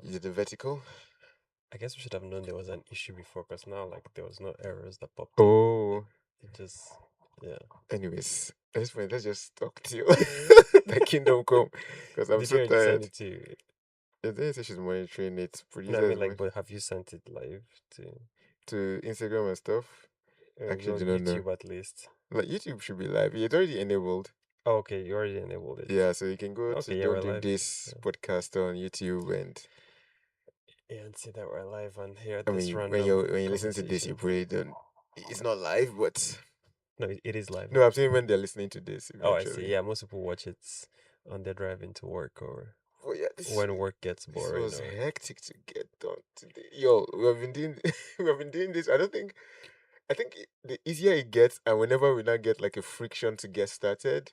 Is it the vertical? I guess we should have known there was an issue before, because now like there was no errors that popped up. Oh, It just yeah. anyways, at this point, let's just talk till the kingdom come because I'm Did so you already send tired. it to you? Yeah, they say she's monitoring it. No, I Producer is mean like, but have you sent it live to Instagram and stuff. Actually, well, do not know. YouTube at least? Like YouTube should be live. It's already enabled. Oh, okay, you already enabled it. Yeah, so you can go to Okay, yeah, Don't we're Drink live. This podcast on YouTube, and Yeah, and see that we're live and hear I this mean random when you listen to this, you conversation. probably don't. It's not live, but No, it is live no, now. I'm saying when they're listening to this Oh, I see. eventually. Yeah, most people watch it on their drive into work or Oh yeah, this when work gets this boring was or hectic to get done today. Yo, we have been doing we have been doing this. I think the easier it gets, and whenever we now get like a friction to get started,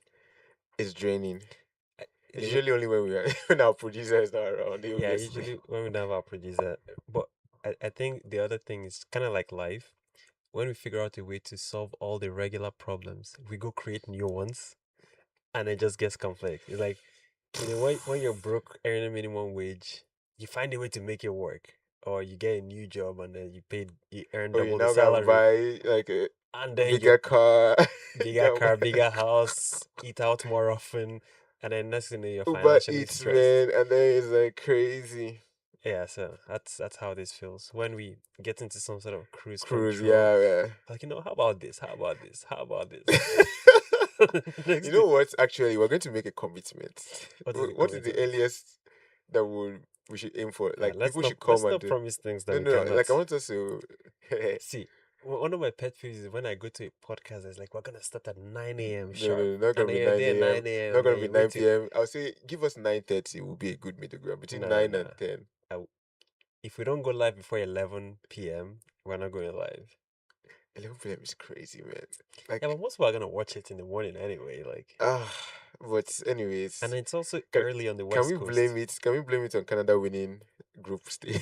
it's draining. I- It's the way, usually only when we are when our producer is not around, yeah, obviously. usually when we don't have our producer. But I think the other thing is kind of like life. When we figure out a way to solve all the regular problems, we go create new ones, and it just gets conflict. It's like, when you're broke, earning minimum wage, you find a way to make it work, or you get a new job and then you earn Oh, you double the now can salary, buy like a and then you bigger car. bigger car, bigger house, eat out more often, and then next thing you know, you're Uber financially Eats, stressed. man, and then it's like crazy. Yeah, so that's how this feels when we get into some sort of cruise Cruise, control. yeah, Like, how about this? How about this? How about yeah. this? Next You thing, know what? Actually, we're going to make a commitment. what is the What is the commitment? earliest that we should aim for? Yeah, Like people should let's come and not do. promise things that No, we no, no. cannot. Like I want us to. See, one of my pet peeves is when I go to a podcast, it's like, we're gonna start at 9 a.m. No, sharp. no, no, not And gonna then be you're nine there a.m. 9 a.m. Not and gonna then be you nine wait till p.m. I'll say give us 9:30 will be a good middle ground between nah, 9 nah. and 10. If we don't go live before 11 p.m., we're not going live. 11 p.m. is crazy, man. Yeah, Like but most people are gonna watch it in the morning anyway. Like, ah, but anyways, and it's also can, early on the can West we Coast. blame it? Can we blame it on Canada winning group stage?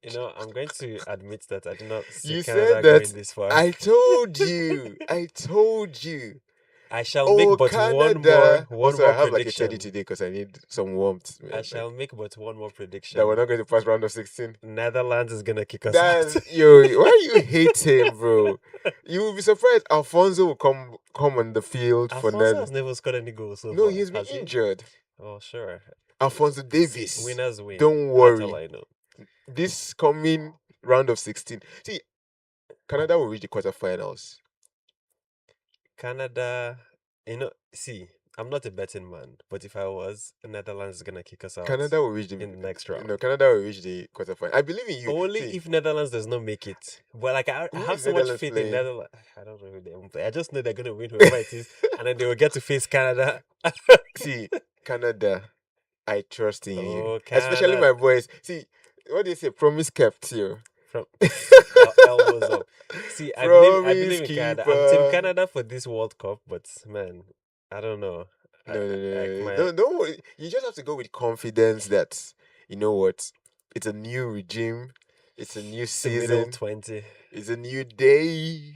I'm going to admit that I did not see You Canada said going that. this far. I told you. I told you. I shall make Oh, but Canada. one Also, I more have like a teddy prediction. today because I need some warmth, I man. shall Like make but one more that we're prediction. not going to pass round of 16. Netherlands is gonna kick us out. That's yo. Why you hate him, bro? You will be surprised. Alfonso will come on the field for Alfonso Netherlands. has never scored any goals so No, far, he's been has he? injured. Oh, sure. Alfonso See, Davis. winners win. Don't That's all worry. I know. This coming round of 16. See, Canada will reach the quarterfinals. Canada, see, I'm not a betting man, but if I was, Netherlands is gonna kick us out Canada will reach the in the next round. Canada will reach the quarterfinals. I believe in you. Only See, if Netherlands does not make it. But like, I who have is so much Netherlands faith in playing? Netherlands. I don't know who they play. I just know they're gonna win whoever it is, and then they will get to face Canada. See, Canada, I trust in you. Oh, Especially Canada my boys. See, what do you say? Promise kept you. from elbows up. See, I Promise believe in Canada. I'm Team keeper. Canada for this World Cup, but man, I don't know. No, no, Like no, no. my Don't worry. You just have to go with confidence that you know what? It's a new regime. It's a new the middle season. 20 It's a new day.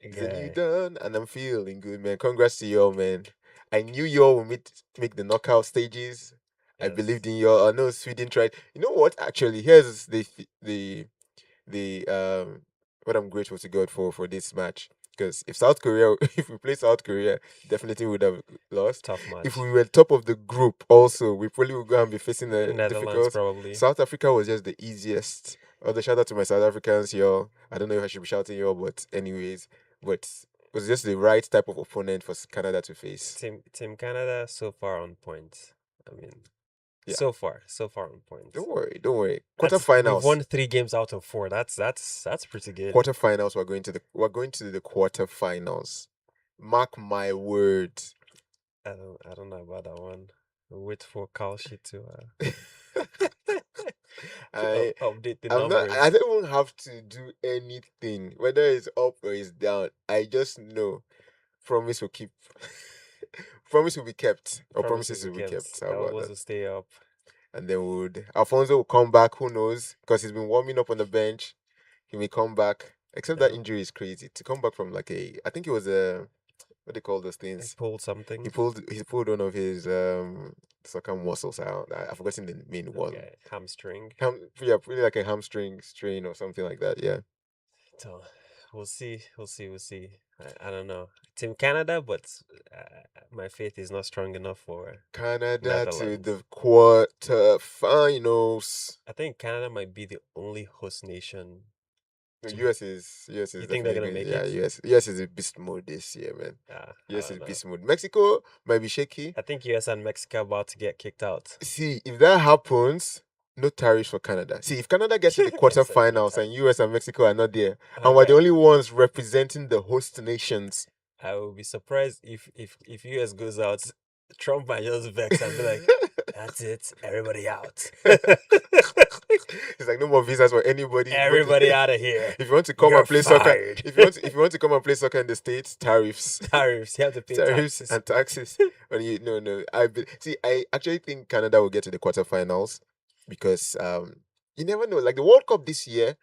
It's a new guy. dawn, and I'm feeling good, man. Congrats to y'all, man. I knew y'all would make the knockout stages. I Yes. believed in y'all. I know Sweden tried. You know what? Actually, here's the what I'm grateful to God for this match. Because if South Korea, if we play South Korea, definitely would have lost. Tough If match. we were top of the group, also, we probably would go and be facing a Netherlands difficult. probably. South Africa was just the easiest. Other shout out to my South Africans, y'all. I don't know if I should be shouting y'all, but anyways, but it was just the right type of opponent for Canada to face. Team Canada so far on point. I mean, Yeah, so far on point. don't worry, don't worry. We've Quarterfinals, won 3 games out of 4. That's pretty good. quarterfinals. We're going to the quarterfinals. Mark my words. I don't know about that one. Wait for Kalshi to I update the I'm not. numbers. I don't even have to do anything, whether it's up or it's down. I just know. Promise will keep. Promise will be kept, or Promises promises we will be kept. kept. How about Elbows that? will stay up. And then Alfonso will come back. Who knows? Because he's been warming up on the bench. He may come back. Except that Yeah. injury is crazy. To come back from like I think it was a what they call those He things. pulled something. He pulled one of his soccer muscles out. I've forgotten the main one. Okay, hamstring. Yeah, pretty like a hamstring strain or something like that. Yeah. So we'll see. We'll see. We'll see. I don't know. Team Canada, but my faith is not strong enough for Canada to Netherlands. the quarterfinals. I think Canada might be the only host nation No, to. US is You think they're definitely gonna going. make Yeah, it? US is a beast mode this year, man. I US is don't know. beast mode. Mexico might be shaky. I think US and Mexico are about to get kicked out. See, if that happens, no tariffs for Canada. See, if Canada gets to the Said no quarterfinals time. and US and Mexico are not there, All and we're the right. only ones representing the host nations. I will be surprised if US goes out, Trump might just vex and be like, "That's it, everybody out." It's like no more visas for anybody. But Everybody out of here. if you want to come You're and play soccer, fired. if you want to come and play soccer in the States, tariffs. Tariffs. You have to pay Tariffs taxes. and taxes. And you no. See, I actually think Canada will get to the quarterfinals because you never know. Like the World Cup this year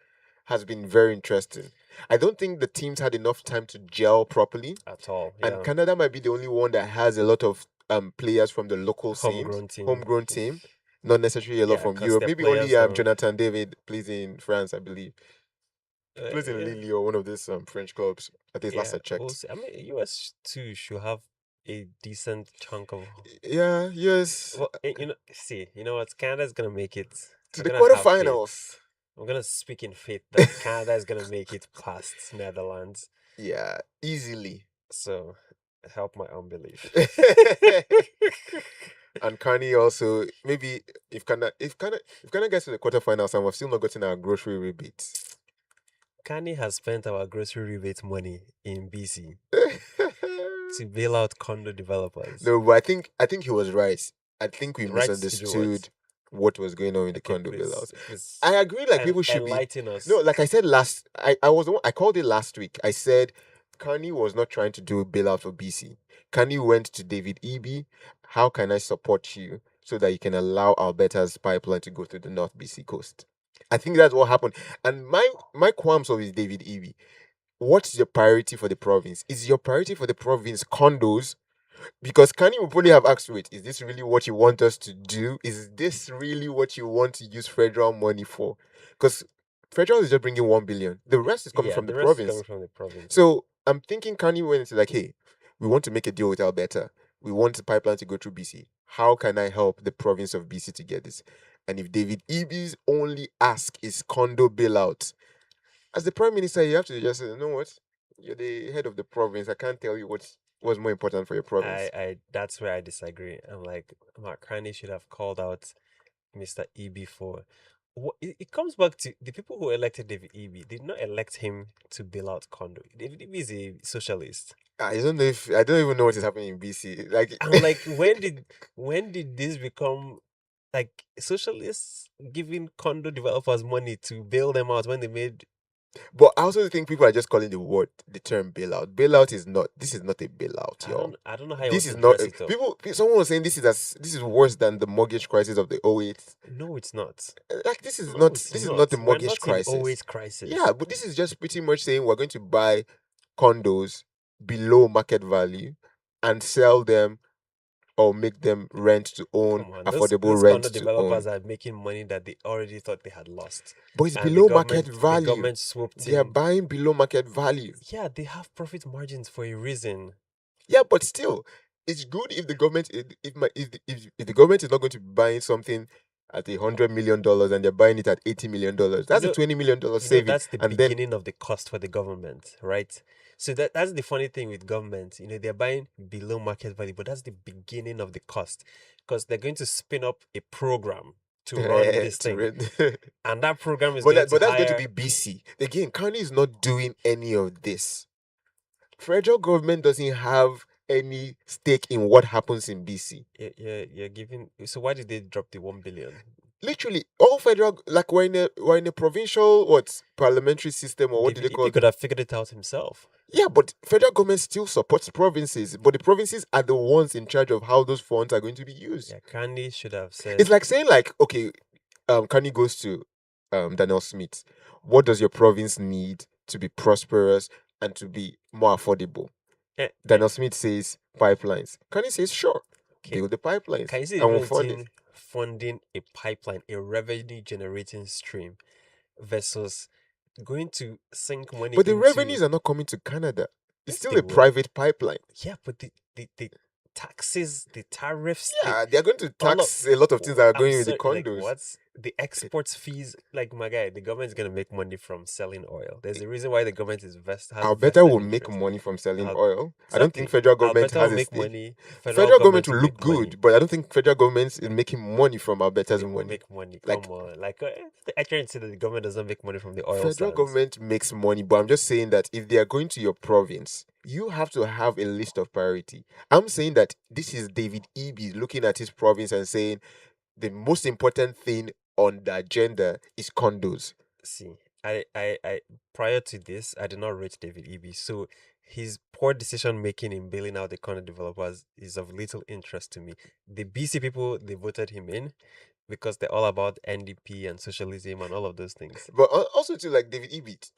has been very interesting. I don't think the teams had enough time to gel properly. At all. And Yeah. Canada might be the only one that has a lot of players from the local Homegrown team. homegrown team, not necessarily a lot Yeah, from 'cause Europe. their Maybe only players don't. Jonathan David plays in France, I believe. Plays in Yeah. Lille or one of these French clubs. At least last I We'll checked. see. I mean, US too should have a decent chunk of. Yeah, yes. Well, you know what? Canada's gonna make it. To I'm the gonna have faith. quarterfinals. I'm gonna speak in faith that Canada is gonna make it past Netherlands. Yeah, easily. So help my unbelief. And Carney also maybe if Canada gets to the quarterfinals and we've still not gotten our grocery rebates. Kanye has spent our grocery rebate money in BC to bail out condo developers. No, but I think he was right. I think we Right to do misunderstood what was going on with the Okay, condo please, bailout. please I agree. Like people should be. enlighten us. No, like I said last, I was the one, I called it last week. I said Kanye was not trying to do a bailout for BC. Kanye went to David Eby. How can I support you so that you can allow Alberta's pipeline to go through the North BC coast? I think that's what happened. And my qualms with David Eby. What's your priority for the province? Is your priority for the province condos? Because Kanye will probably have asked, wait, is this really what you want us to do? Is this really what you want to use federal money for? Because federal is just bringing 1 billion. The rest is coming from the rest is province. coming from the province. So I'm thinking Kanye went into like, hey, we want to make a deal with Alberta. We want the pipeline to go through BC. How can I help the province of BC to get this? And if David Eby's only ask is condo bailout, as the prime minister, you have to just say, you know what? You're the head of the province. I can't tell you what's more important for your province. That's where I disagree. I'm like, Mark Carney should have called out Mr. Eby for. It comes back to the people who elected David Eby did not elect him to bail out condo. David Eby is a socialist. I don't even know what is happening in BC. Like I'm like, when did this become like socialists giving condo developers money to bail them out when they made. But I also think people are just calling the term bailout. Bailout is not. This is not a bailout, y'all. I don't know how you This want is to not. dress it up. Someone was saying this is worse than the mortgage crisis of the '08. No, it's not. Like this is No, not. it's This is not. not the We're mortgage not crisis. in 08 crisis. Yeah, but this is just pretty much saying we're going to buy condos below market value and sell them or make them rent to own, Come on, affordable those rent condo to developers own. are making money that they already thought they had lost. But it's And below market The value. government swooped They are in. buying below market value. Yeah, they have profit margins for a reason. Yeah, but still, it's good if the government if the government is not going to be buying something at $100 million and they're buying it at $80 million. That's a $20 million saving. That's the and then beginning of the cost for the government, right? So that's the funny thing with government. They're buying below market value, but that's the beginning of the cost because they're going to spin up a program to run this thing, and that program is but going that's going to be BC. Again, Kanye is not doing any of this. Federal government doesn't have any stake in what happens in BC. You're giving. So why did they drop the 1 billion? Literally, all federal, like we're in a provincial parliamentary system, or what do they call He it? could have figured it out himself. Yeah, but federal government still supports provinces, but the provinces are the ones in charge of how those funds are going to be used. Yeah, Kanye should have said. It's like saying, like, okay, Kanye goes to Daniel Smith. What does your province need to be prosperous and to be more affordable? Eh, eh, Daniel Smith says pipelines. Kanye says, sure, okay. build the pipelines Can you see the and we'll difference fund it. between funding a pipeline, a revenue generating stream, versus going to sink money But the into? revenues are not coming to Canada. It's Yes, still they a will. private pipeline. Yeah, but the taxes, the tariffs, the Yeah, they're going to all of tax a lot of things that are I'm going with the sorry, like condos. what? The exports fees, like my guy, the government's gonna make money from selling oil. There's a reason why the government has Alberta vested will make interest. money from selling Al- oil. I don't think exactly. federal government Alberta will has a make stake. money. Federal Federal government government will will look make money. good, but I don't think federal government is making money from Alberta's They will money. make money. Like Come on, like I trying to say that the government doesn't make money from the oil federal sands. government makes money, but I'm just saying that if they are going to your province, you have to have a list of priority. I'm saying that this is David Eby looking at his province and saying the most important thing on the agenda is condos. See, I prior to this, I did not rate David Eby, so his poor decision making in bailing out the condo developers is of little interest to me. The BC people, they voted him in because they're all about NDP and socialism and all of those things. But also to like David Eby,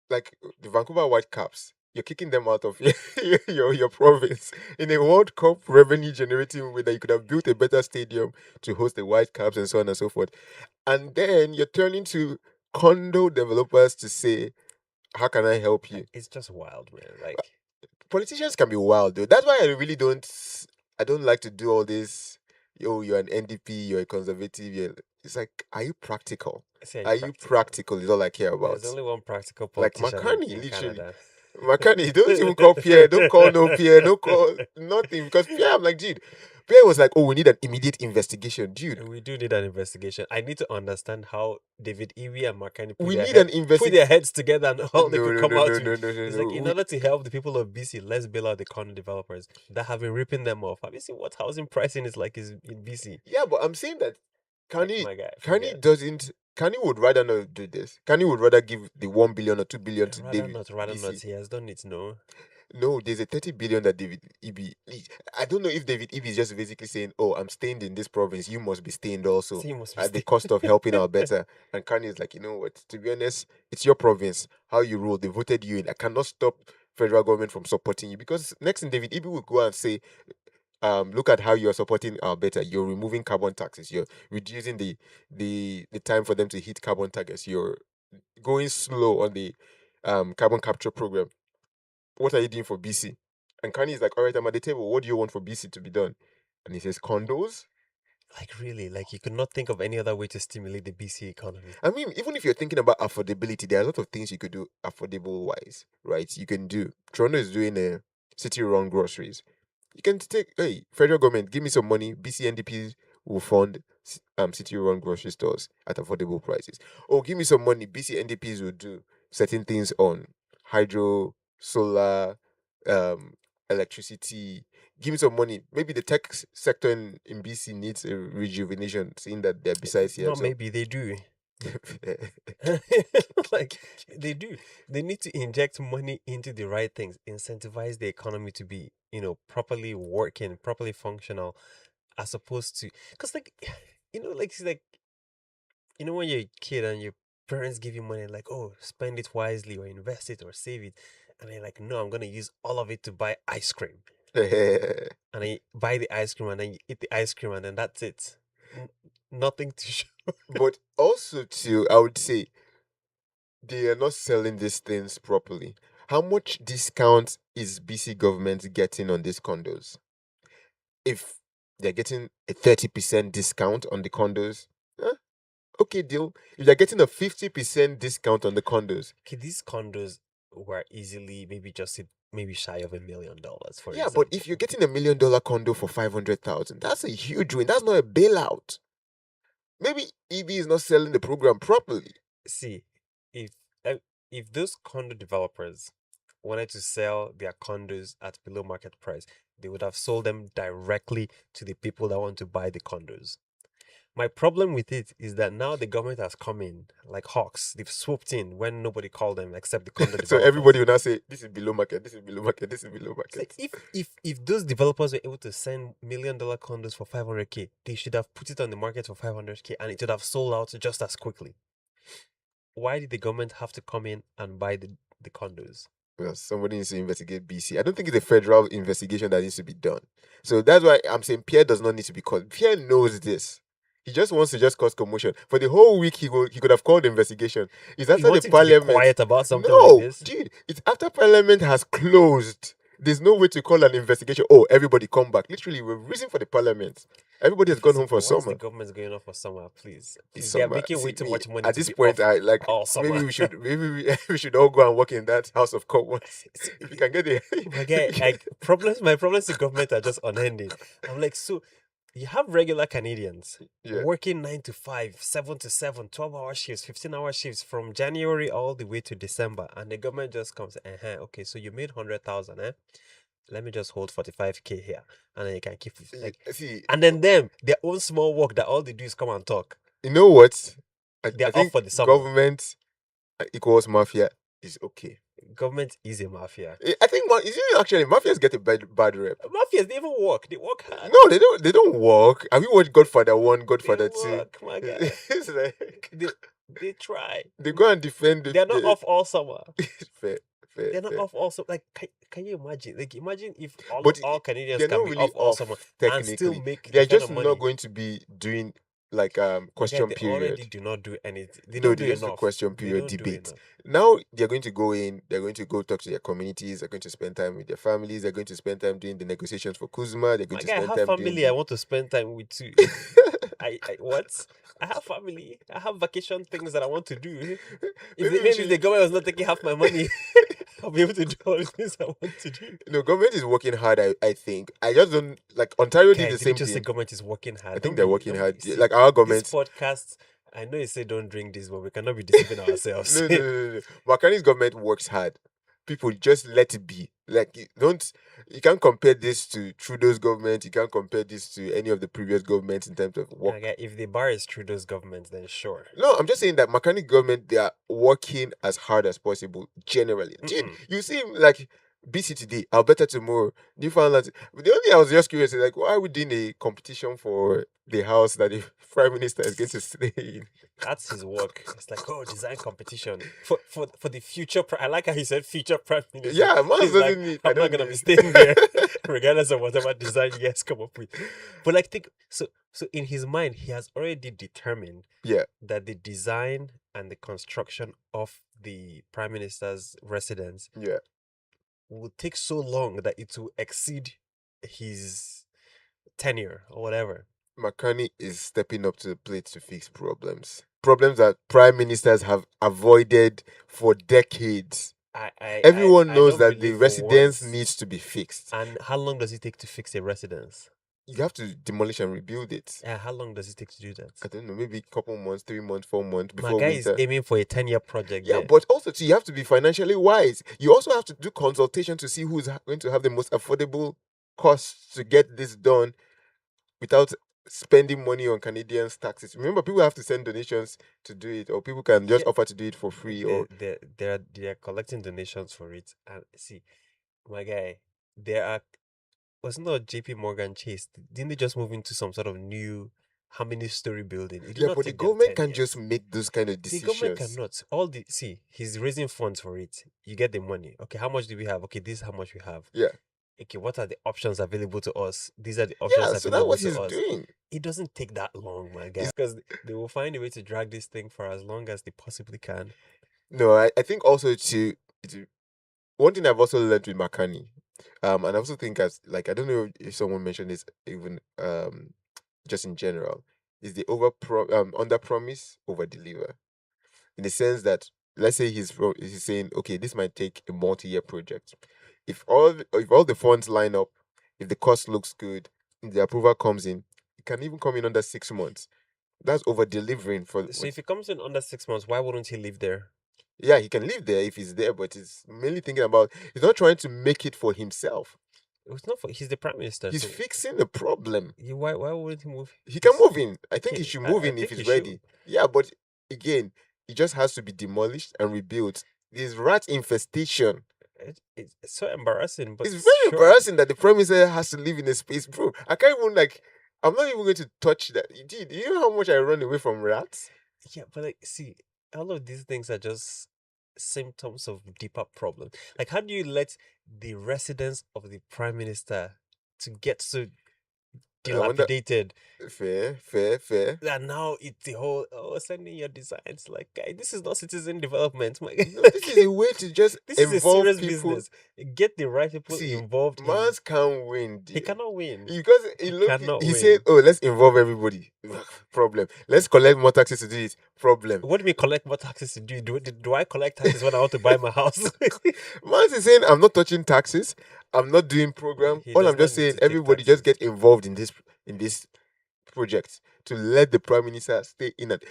like the Vancouver Whitecaps, you're kicking them out of your province in a World Cup revenue generating way that you could have built a better stadium to host the Whitecaps and so on and so forth. And then you're turning to condo developers to say, how can I help you? It's just wild, man. Like, Politicians can be wild though. That's why I don't like to do all this. Yo, you're an NDP, you're a conservative. It's like, are you practical? I say Are you practical. practical? Is all I care There's about. only one practical Like politician McCartney, in literally. Canada. McCartney, don't even call Pierre. Don't call no Pierre. Don't call nothing. Because Pierre, I'm like, dude. Pierre was like, oh, we need an immediate investigation. Dude, We do need an investigation. I need to understand how David Eby and Makani we need an put investigation. their heads together and how they No, could no, come no, out no, with. no, no, no, It's no. like in order to help the people of BC, let's bail out the condo developers that have been ripping them off. Have you seen what housing pricing is in BC? Yeah, but I'm saying that Like Kanye, my guy, Kanye forget. doesn't. Kanye would rather not do this. Kanye would rather give the 1 billion or 2 billion to David Rather not. BC. He has done it. No, No, there's a 30 billion that David Eby. I don't know if David Eby is just basically saying, "Oh, I'm staying in this province. You must be staying also see, must be at the staying. cost of helping out better." And Kanye is like, you know what? To be honest, it's your province. How you rule, they voted you in. I cannot stop federal government from supporting you because next thing David Eby will go and say, look at how you're supporting Alberta. You're removing carbon taxes. You're reducing the time for them to hit carbon targets. You're going slow on the carbon capture program. What are you doing for BC? And Kanye is like, all right, I'm at the table. What do you want for BC to be done? And he says, condos. Like really, like you could not think of any other way to stimulate the BC economy. I mean, even if you're thinking about affordability, there are a lot of things you could do affordable wise, right? You can do. Toronto is doing a city run groceries. You can take, hey, federal government, give me some money. BC NDP will fund city run grocery stores at affordable prices. Or give me some money. BC NDPs will do certain things on hydro, solar, um, electricity. Give me some money. Maybe the tech sector in BC needs a rejuvenation, seeing that they're besides here. No, So maybe they do. Like they do. They need to inject money into the right things, incentivize the economy to be, properly working, properly functional, as opposed to because like like it's like when you're a kid and your parents give you money like, oh, spend it wisely or invest it or save it, and they're like, no, I'm gonna use all of it to buy ice cream. And I buy the ice cream and then you eat the ice cream and then that's it. N- Nothing to show. but also too, I would say they are not selling these things properly. How much discount is BC government getting on these condos? If they're getting a 30% discount on the condos, huh, okay, deal. If they're getting a 50% discount on the condos, Okay, these condos were easily maybe shy of $1 million, for yeah, but example. if you're getting $1 million condo for 500,000, that's a huge win. That's not a bailout. Maybe EB is not selling the program properly. See, if uh, if those condo developers wanted to sell their condos at below market price, they would have sold them directly to the people that want to buy the condos. My problem with it is that now the government has come in like hawks. They've swooped in when nobody called them except the condo So everybody developers. will now say, this is below market, this is below market, this is below So market. if those developers were able to send $1 million condos for 500K, they should have put it on the market for 500K and it would have sold out just as quickly. Why did the government have to come in and buy the condos? well, somebody needs to investigate BC. I don't think it's a federal investigation that needs to be done. So that's why I'm saying Pierre does not need to be called. Pierre knows this. He just wants to just cause commotion. For the whole week, he could have called the investigation. It's You after the want him to be parliament. quiet about something like No, this? dude, it's after parliament has closed. There's no way to call an investigation. Oh, everybody come back. Literally, we're reason for the parliament. Everybody has gone home for Why is the summer. government going off for summer? Please, It's they are summer. making way See, too me, much money at to this be point, off I like all summer. we should all go and work in that House of Commons. If you can get the My guy, like my problems with government are just unending. I'm like, so you have regular Canadians yeah. working 9 to 5, 7 to 7, 12-hour shifts, 15-hour shifts from January all the way to December, and the government just comes, okay, so you made 100,000, let me just hold 45K here, and then you can keep it. Like, See, and then their own small work that all they do is come and talk. you know what? They're I off think for the summer. government equals mafia is okay. Government is a mafia. I think actually mafias get a bad rep. Mafias, they even work. They work hard. No, they don't. They don't work. Have you watched Godfather 1, Godfather They 2? work, my guy. It's like They try. they go and defend. They're not off all summer. Fair. They're not off all summer. Like, can you imagine? Like, imagine if But all Canadians they're can not be really off all summer and still technically. make They're the kind just of money. not going to be doing like My guy, question they period. already do not do anything. They No, don't they do just do enough. question They period don't do debate. enough. Now they're going to go in, they're going to go talk to their communities, they're going to spend time with their families, they're going to spend time doing the negotiations for Kuzma, they're going My to guy, I spend have time family doing I want to spend time with too. What? I have family. I have vacation things that I want to do. Maybe if the government was not taking half my money, I'll be able to do all the things I want to do. No, government is working hard, I think. I just don't like Ontario did the same Just say thing. government is working hard. I think they're working hard. See, Like our this government. podcast, I know you say don't drink this, but we cannot be deceiving ourselves. No. Makani's government works hard. People just let it be. Like you can't compare this to Trudeau's government. You can't compare this to any of the previous governments in terms of work. Okay, if the bar is Trudeau's government, then sure. No, I'm just saying that Makani government, they are working as hard as possible generally. Dude, you see like BC today, Alberta tomorrow, Newfoundland. But the only thing I was just curious is like, why are we doing a competition for the house that the prime minister is going to stay in? That's his work. It's like, design competition for the future. I like how he said future prime minister. Yeah, man He's doesn't like, need. I'm not gonna be staying there, regardless of whatever design you guys come up with. But like, think so in his mind, he has already determined Yeah, that the design and the construction of the prime minister's residence yeah. will take so long that it will exceed his tenure or whatever. Makani is stepping up to the plate to fix problems. Problems that prime ministers have avoided for decades. Everyone knows that the residence needs to be fixed. And how long does it take to fix a residence? You have to demolish and rebuild it. How long does it take to do that? I don't know, maybe a couple months, 3 months, 4 months before My guy winter. is aiming for a 10-year project. Yeah, there. but also too, you have to be financially wise. You also have to do consultation to see who's going to have the most affordable costs to get this done without spending money on Canadians' taxes. Remember, people have to send donations to do it, or people can just offer to do it for free. They're collecting donations for it. And see, my guy, wasn't that JP Morgan Chase? Didn't they just move into some sort of new how many story building? But the government can just make those kind of decisions. The government cannot. He's raising funds for it. You get the money. Okay, how much do we have? Okay, this is how much we have. Yeah. Okay, what are the options available to us? These are the options available to us. That's what he's doing. It doesn't take that long, my guy. Because they will find a way to drag this thing for as long as they possibly can. No, I think also to one thing I've also learned with Makani, and I also think as like I don't know if someone mentioned this even just in general, is the under promise, over deliver. In the sense that let's say he's saying, okay, this might take a multi-year project. If all the funds line up, if the cost looks good, if the approval comes in, it can even come in under 6 months. That's over delivering for. So if it comes in under 6 months, why wouldn't he live there? Yeah, he can live there if he's there, but he's mainly thinking about. He's not trying to make it for himself. It's not for. He's the prime minister. He's fixing the problem. Why wouldn't he move? He can move in. I think he should move in if he's ready. Yeah, but again, it just has to be demolished and rebuilt. There's rat infestation. It's so embarrassing, but it's very embarrassing that the prime minister has to live in a space, bro. I can't even I'm not even going to touch that. Indeed, you know how much I run away from rats? Yeah, but see, all of these things are just symptoms of deeper problems. Like, how do you let the residence of the prime minister to get so I wonder. dilapidated? Fair. And now it's the whole sending your designs like, guy, this is not citizen development, my guy. No, this Like, is a way to just this is a involve serious people. business. Get the right people See, involved in. Mans can't win, He dear. cannot win. Because He cannot he said, win. "Oh, let's involve everybody." Problem. Let's collect more taxes to do it. Problem. What do we collect more taxes to do? Do I collect taxes when I want to buy my house? Mans is saying, "I'm not touching taxes. I'm not doing program. He All does I'm not just need saying, to take everybody just taxes. get involved in this project to let the prime minister stay in it.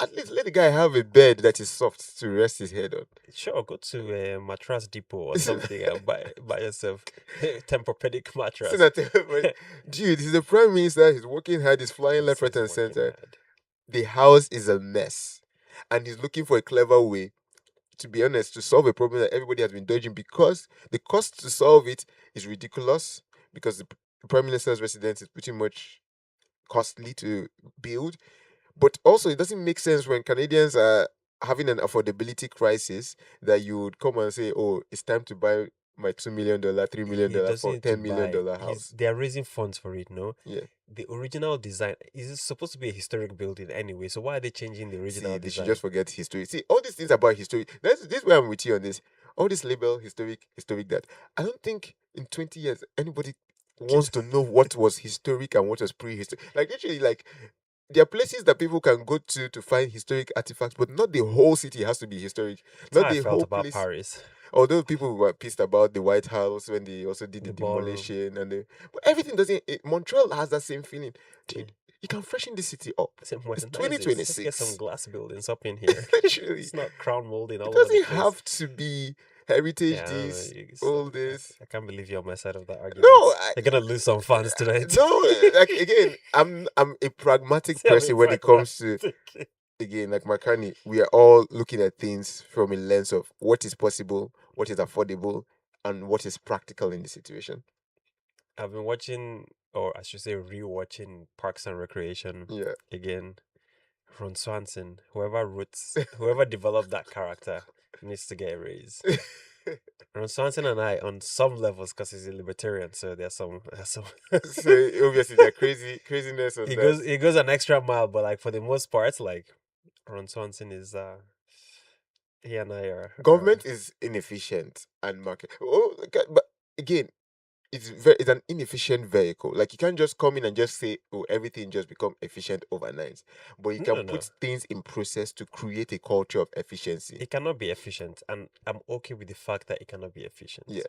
At least let the guy have a bed that is soft to rest his head on." Sure, go to a mattress depot or something and buy yourself a Tempur-Pedic So mattress. that, dude, he's the prime minister. He's working hard. He's flying left, right, He's and working center. hard. The house is a mess, and he's looking for a clever way, to be honest, to solve a problem that everybody has been dodging, because the cost to solve it is ridiculous, because the prime minister's residence is pretty much costly to build. But also, it doesn't make sense when Canadians are having an affordability crisis that you would come and say, "Oh, it's time to buy my $2 million, $3 million, He doesn't need to $10 million buy. house." They are raising funds for it, no? Yeah. The original design is supposed to be a historic building anyway, so why are they changing the See, original they should design? just forget history. See, all these things about history. This is where I'm with you on this. All this label, historic that. I don't think in 20 years anybody wants to know what was historic and what was prehistoric. Like literally, like there are places that people can go to find historic artifacts, but not the whole city has to be historic. That's Not how I the felt whole about place. Paris. Although people were pissed about the White House when they also did the The ballroom. demolition but everything doesn't. Montreal has that same feeling. Mm. Dude, you can freshen the city up. Say It's modernize it. Just get some 2026. glass buildings up in here. Literally, It's not crown molding it all over the doesn't place. have to be heritage Yeah, I don't know. this, all this. I can't believe you're on my side of that No, argument. You're gonna lose some fans tonight. no. Like again, I'm a pragmatic See, I'm a person when it comes to, pragmatic. again, like Makani. We are all looking at things from a lens of what is possible, what is affordable, and what is practical in the situation. I've been watching, or I should say, rewatching Parks and Recreation Yeah. again. Ron Swanson, whoever developed that character needs to get a raise. Ron Swanson and I, on some levels, because he's a libertarian, so there's some. So obviously there's craziness on that. He goes an extra mile, but like for the most part, like Ron Swanson is he and I are Government is inefficient and market. Oh, but again, it's an inefficient vehicle. Like you can't just come in and just say, "Oh, everything just become efficient overnight." But you can no. put things in process to create a culture of efficiency. It cannot be efficient, and I'm okay with the fact that it cannot be efficient. Yeah.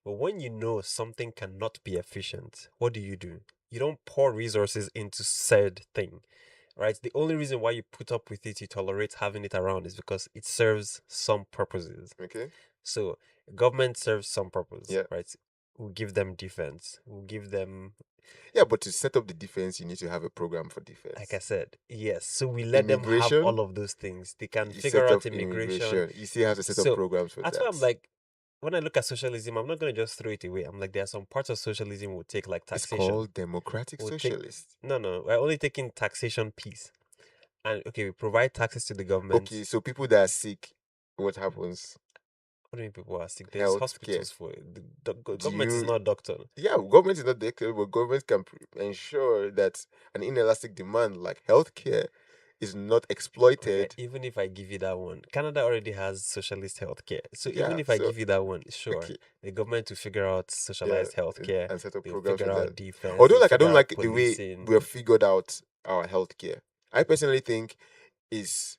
But when you know something cannot be efficient, what do? You don't pour resources into said thing, right? The only reason why you put up with it, you tolerate having it around, is because it serves some purposes. Okay. So government serves some purpose, Yeah. right? We'll give them defense. We'll give them, Yeah, but to set up the defense, you need to have a program for defense. like I said, yes. So we let them have Immigration, all of those things. They can you figure set out up immigration. You still have to set up So programs for that's that. why I'm like, when I look at socialism, I'm not going to just throw it away. I'm like, there are some parts of socialism we'll take, like It's taxation. called democratic We'll take socialist. no. We're only taking taxation piece, and okay, we provide taxes to the government. Okay, so people that are sick, what happens? What do you mean people are sick? There's Health hospitals care. for it. The Do government is you? not a doctor. Yeah, government is not there, but government can ensure that an inelastic demand like healthcare is not Okay, exploited. even if I give you that one, Canada already has socialist healthcare. So Yeah, even if I so give you that one, sure, okay, the government will figure out yeah, socialized healthcare. and set up They'll programs for figure out that. defense. Although, They'll like, I figure don't out like the way policing. we have figured out our healthcare. I personally think is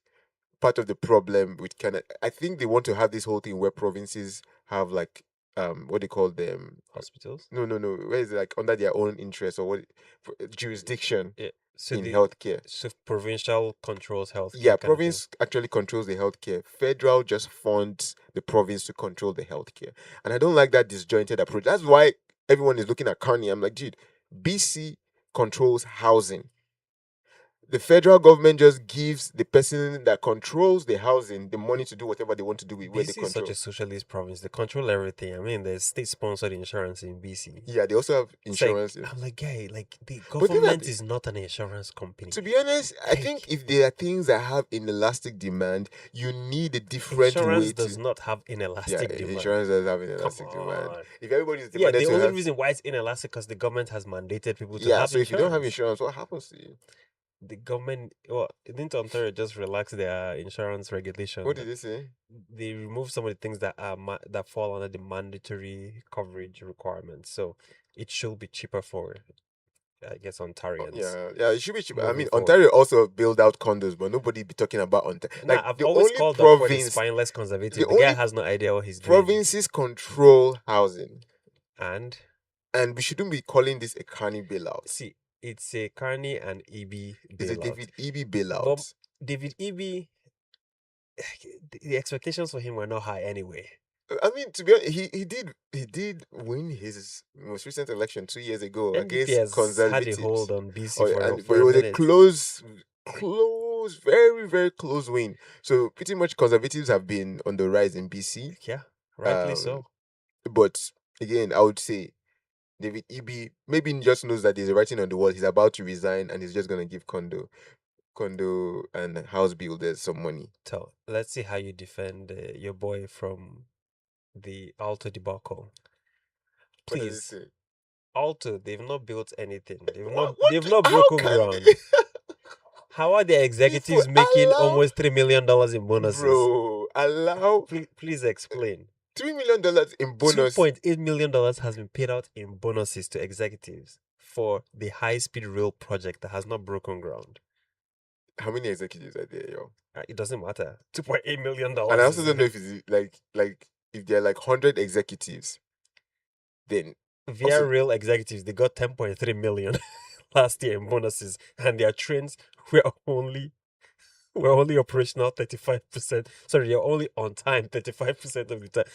part of the problem with Canada. I think they want to have this whole thing where provinces have like what they call them. Hospitals. No, where is it, like under their own interest or what jurisdiction Yeah. So in healthcare. So provincial controls healthcare. Yeah, kind of thing. province actually controls the healthcare. Federal just funds the province to control the healthcare. And I don't like that disjointed approach. That's why everyone is looking at Carney. I'm like, dude, BC controls housing. the federal government just gives the person that controls the housing the money to do whatever they want to do with where they BC is such control. a socialist province. They control everything. I mean, there's state-sponsored insurance in BC. Yeah, they also have It's like, insurance. I'm like, guy, like the But then government is not an insurance company. to be honest, I think Like, if there are things that have inelastic demand, you need a different insurance way does to. not have Yeah, inelastic demand. insurance does have Come inelastic demand. on. If everybody is Yeah, demanded the to only have, reason why it's inelastic because the government has mandated people to yeah. have So if you don't have insurance. insurance, what happens to you? The government, well, didn't Ontario just relax their insurance regulation? What did they say? They remove some of the things that are that fall under the mandatory coverage requirements. So it should be cheaper for, I guess, Ontarians Yeah, yeah, it should be cheap. I moving mean, forward. Ontario also build out condos, but nobody be talking about Ontario. Now, Like I've the always only called Dockford a province, spineless the conservative. The guy only has no idea what he's doing. provinces control housing, And and we shouldn't be calling this a Carney bailout. see, it's a Carney and EB It's a bailout. David Eby But bailout. David EB, the expectations for him were not high anyway. I mean, to be honest, he did win his most recent election 2 years ago NDP against has had a hold conservatives. on BC But for it a was a minute. close, very, very close win. So pretty much conservatives have been on the rise in BC. Yeah, rightly Um, so. but again, I would say David Eby maybe just knows that there's a writing on the wall. He's about to resign, and he's just gonna give condo and house builders some money. So let's see how you defend your boy from the Alto debacle. What does it Please, say? Alto, they've not built anything. What? They've not How broken can ground. they? How are their executives People making allow, almost $3 million in bonuses? bro, allow Please explain. $3 million in bonus. $2.8 million has been paid out in bonuses to executives for the high-speed rail project that has not broken ground. How many executives are there, yo? It doesn't matter. $2.8 million. And I also don't know if it's like if there are like 100 executives, then Via also rail executives, they got 10.3 million last year in bonuses, and their trains were only operational 35%. Sorry, they're only on time 35% of the time.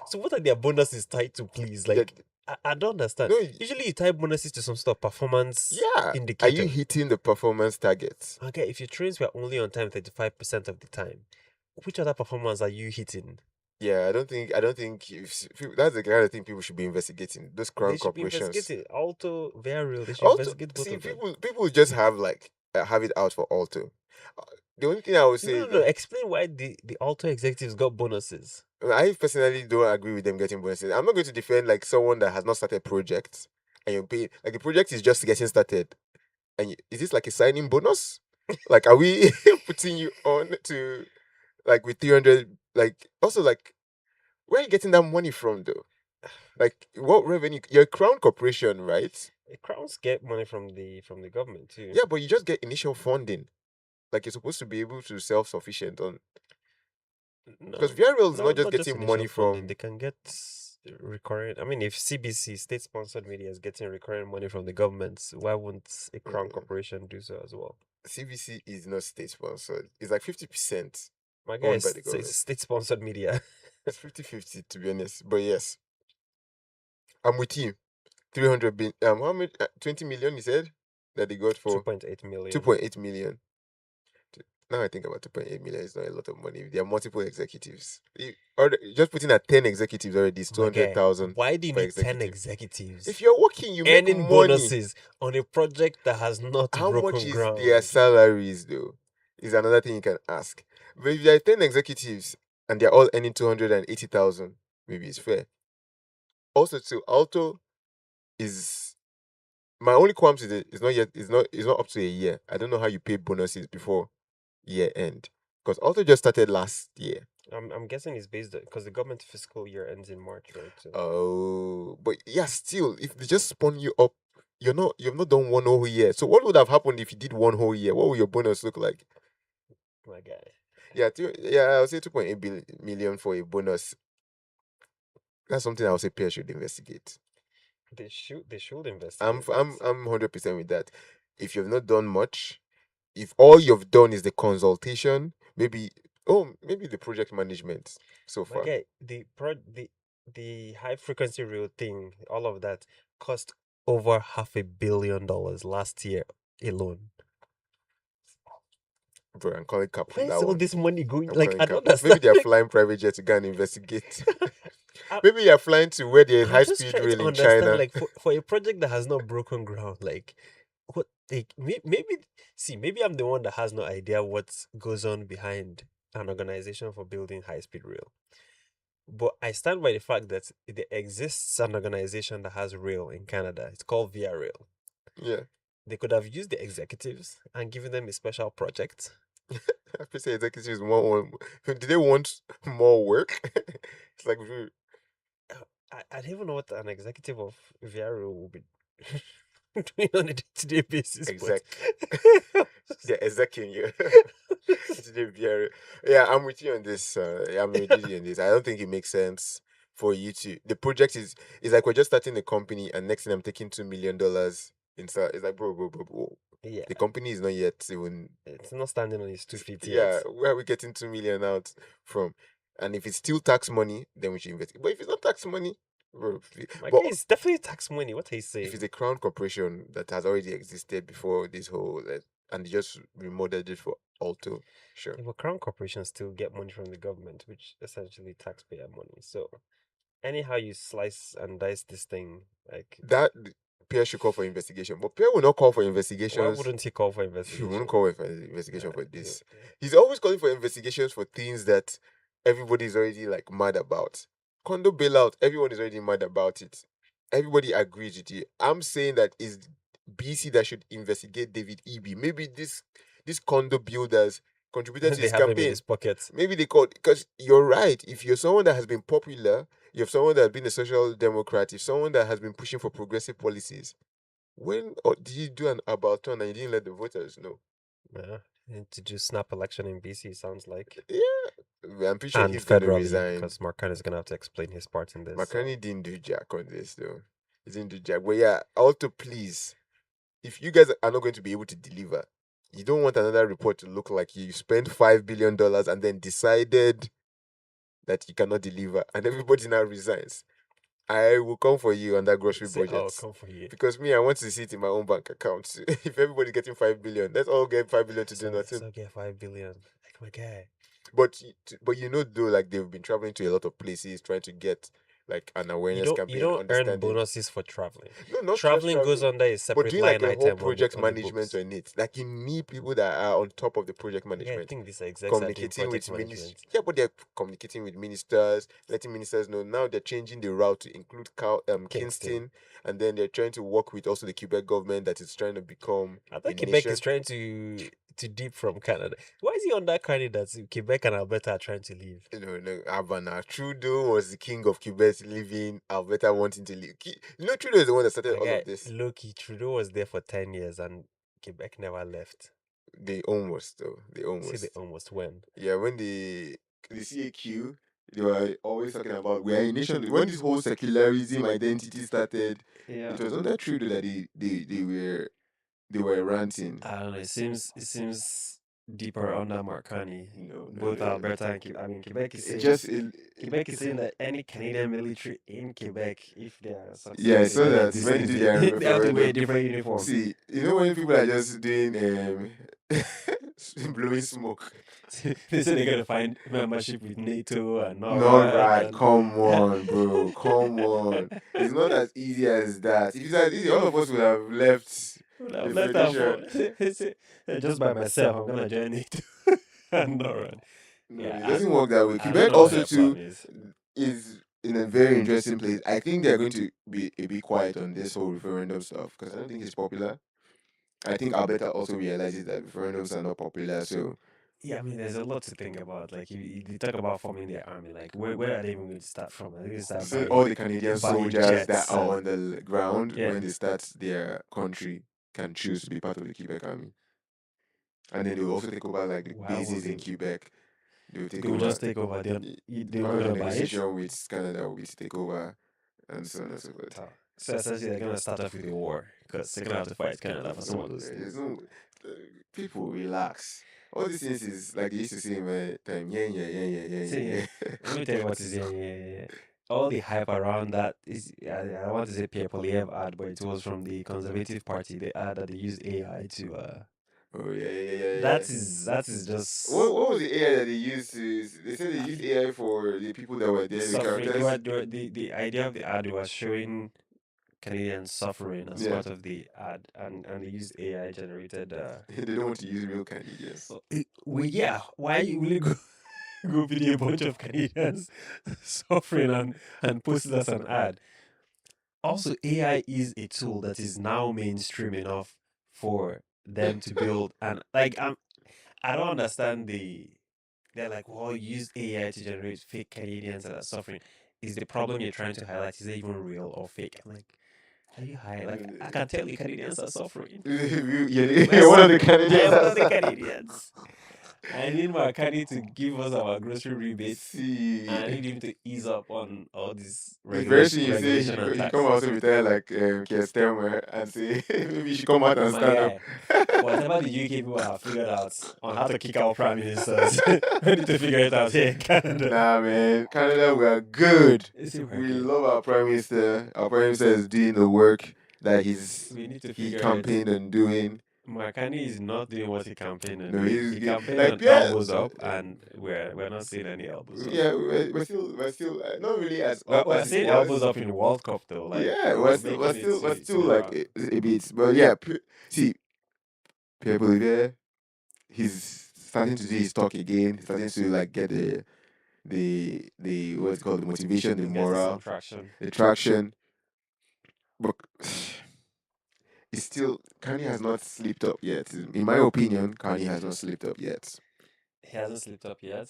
So what are their bonuses tied to, please? Like, I don't understand. no, Usually you tie bonuses to some sort of performance yeah. Are indicator. you hitting the performance targets? Okay, if your trains were only on time 35% of the time, which other performance are you hitting? Yeah, I don't think that's the kind of thing people should be investigating. Those crown They should be corporations. investigating Alto, via rail. They should Also, investigate both see, of them. people just have like have it out for Alto. The only thing I would say No, is no. that Explain why the Alto executives got bonuses. I personally don't agree with them getting bonuses. I'm not going to defend like someone that has not started projects and you're paying like the project is just getting started. And is this like a signing bonus? Like, are we putting you on to like with 300? Like, also like, where are you getting that money from though? Like, what revenue? You're a crown corporation, right? Crowns get money from the government too. Yeah, but you just get initial funding. Like, you're supposed to be able to self-sufficient on because No, VRL is no, not just not just getting money initial funding. from. They can get recurring. I mean, if CBC, state-sponsored media, is getting recurring money from the government, why wouldn't a crown corporation do so as well? CVC is not state sponsored. It's like 50% My guy owned by is the government. state-sponsored media. It's 50-50 to be honest. But yes, I'm with you. 300 billion. How much? 20 million. You said that they got for 2.8 million. 2.8 million. Now I think about 2.8 million is not a lot of money. There are multiple executives. Just putting at 10 executives already is My guy, 200,000 why do you per need 10 executive. executives If you're working, you make earning money. bonuses on a project that has not How much broken is ground? their salaries though? Is another thing you can ask. But if there are 10 executives and they're all earning 280,000, maybe it's fair. Also, too, Alto is my only qualms is it's not yet it's not up to a year. I don't know how you pay bonuses before year end because Alto just started last year. I'm guessing it's based because the government fiscal year ends in March, right? So. Oh, but yeah, still, if they just spun you up, you've not done one whole year. So what would have happened if you did one whole year? What would your bonus look like? My guy. Yeah, I would say 2.8 million for a bonus. That's something I would say peers should investigate. They should I'm investigate. I'm I'm 100% with that. If you've not done much, if all you've done is the consultation, maybe the project management so My far. guy, the high frequency rail thing, all of that cost over $500 million last year alone. Bro, I'm calling cap on Where's that all one. this money going? I'm Like, calling I cap. don't Maybe understand. they are Like, flying private jet to go and investigate. I, Maybe they are flying to where there's I'm high just speed trying to rail in understand, China. like, for a project that has not broken ground, like, what, like, maybe, see, maybe I'm the one that has no idea what goes on behind an organization for building high-speed rail. But I stand by the fact that there exists an organization that has rail in Canada. It's called Via Rail. Yeah. They could have used the executives and given them a special project. I could say executives want do they want more work? It's like I don't even know what an executive of Via Rail will be doing on a day-to-day basis, but exec. They're executing you. Today, Pierre. Yeah, I'm with you on this. I'm with you on this. I don't think it makes sense for you to. The project is like we're just starting the company, and next thing I'm taking $2 million inside. It's like, bro. yeah, The company is not yet even. it's not standing on its 2 feet Yeah, yet. where are we getting 2 million out from? And if it's still tax money, then we should invest. But if it's not tax money, bro, My but guy is definitely tax money. What are you if it's saying? a crown corporation that has already existed before this whole, and they just remodeled it for Alto, sure. Yeah, but crown corporations still get money from the government, which essentially taxpayer money. So anyhow you slice and dice this thing, like, That Pierre should call for investigation, but Pierre will not call for why investigations. wouldn't he call for He won't investigation? call for investigation for Yeah, this. He's always calling for investigations for things that everybody's already like mad about. Condo bailout, everyone is already mad about it. Everybody agrees with you. I'm saying that is BC that should investigate David Eby. Maybe this condo builders contributed to they his have him in campaign. his pocket. Maybe they called because you're right. If you're someone that has been popular, you have someone that has been a social democrat, if someone that has been pushing for progressive policies, when or did you do an about turn and you didn't let the voters know? Yeah, and to do snap election in BC sounds like, Yeah, I'm pretty sure and he's gonna federally, resign. because Markan is gonna have to explain his part in this. So McCartney didn't do jack on this though. He didn't do jack. But yeah, also please, if you guys are not going to be able to deliver, you don't want another report to look like you spent $5 billion and then decided that you cannot deliver and everybody now resigns. I will come for you on that grocery say, "Oh, budget. come for you." Because me, I want to see it in my own bank account. If everybody's getting 5 billion, let's all get 5 billion to do So nothing. get 5 billion. Like, my guy. But you know though, like they've been traveling to a lot of places trying to get like an awareness You campaign, don't earn understanding. bonuses for traveling. No, not just Traveling goes traveling, under a but separate doing like line a whole item project on the management books. on it. Like you need people that are on top of the project Yeah, I management, think these execs are doing communicating project with ministers. management. Yeah, but they're communicating with ministers, letting ministers know. Now they're changing the route to include Kingston. Kingston, and then they're trying to work with also the Quebec government that is trying to become I a thought Quebec is nation. trying to deep from Canada. Why is he on that kind that Quebec and Alberta are trying to leave? No, Havana. Trudeau was the king of Quebec, leaving Alberta wanting to leave. Trudeau is the one that started My all guy, of this. Loki, Trudeau was there for 10 years and Quebec never left. They almost, though. They See, they almost. almost went. Yeah, when the CAQ, they were always talking about we are a nation. When this whole secularism identity started, Yeah. it was under Trudeau that they were ranting. I don't know. It seems deeper under Marconi. No. Both Alberta and Quebec. I mean, Quebec is It saying just it, Quebec is saying that any Canadian military in Quebec, if they are yeah, I successful saw in that these when they things, do their they have to wear a referendum. different uniform. See, when people are just doing blowing smoke. They say they're gonna find membership with NATO and Not NORAD right. and Come on, bro. Come on. It's not as easy as that. If it's as easy, all of us would have left would the have left that for Federation. just by myself. I'm gonna join NATO and NORAD. No, Yeah, it doesn't work that way. I don't Quebec know what also their plan too is. is in a very interesting place. I think they're going to be a bit quiet on this whole referendum stuff because I don't think it's popular. I think Alberta also realizes that referendums are not popular. So Yeah, I mean, there's a lot to think about. Like, you talk about forming their army. Like, where are they even going to start from? Are they going to start so all the buying, Canadian buying soldiers that jets? are on the ground Yeah. when they start their country can choose to be part of the Quebec army. And then they will also take over like the Why bases in would Quebec. They will take they will over. just take over? They're Part of the going to buy it. negotiation with Canada will be to take over and so on and so forth. So essentially, they're going to start off with a war because they're going to have to fight Canada for some of those There's things. no people relax. All these things is like they used to say in my time. Yeah. Let me tell you what is yeah. All the hype around that is, I want to say Pierre Polyev ad, but it was from the Conservative Party. They ad that they used AI to Oh yeah. That is just What was the AI that they used to? They said they used AI for the people that were there, the suffering. characters. The idea of the ad was showing Canadians suffering as Yeah, part of the ad, and they used AI generated. they don't want to use real Canadians. Well, yeah. Why will you go video a bunch of Canadians suffering and post it as an ad? Also, AI is a tool that is now mainstream enough for them to build, and like I don't understand they're like, well, use AI to generate fake Canadians that are suffering. Is the problem you're trying to highlight, is it even real or fake? I'm like, are you high? Like, I can tell you Canadians are suffering. You're one of the I Canadians. am one of the Canadians. I need Marcani to give us our grocery rebates. See, And I need him to ease up on all this it's very regulation, soon you say regulation and he come out taxes. to retire like Keir Starmer and say maybe you should come out and My stand up. guy, whatever the UK people have figured out on how to kick out prime ministers, we need to figure it out here in Canada. Nah, man, Canada, we are good. Is it We working? love our prime minister. Our prime minister is doing the work that We need to he figure it. campaigned on doing. Marcani is not doing what he campaigned on No, doing. he's He good. campaigned Like on Pierre, elbows up, and we're not seeing any elbows up. yeah, we're still not really as Well, up we're as it seeing was. elbows up in the World Cup though. Like, Yeah, we're making it we're to still the like round. a bit, but yeah. See, Pierre Bolivier, he's starting to do his talk again. He's starting to like get the what's it called, the motivation, the He's getting some morale, traction. the traction. But it's still Kanye has not slipped up yet. In my opinion, Kanye has not slipped up yet. He hasn't slipped up yet.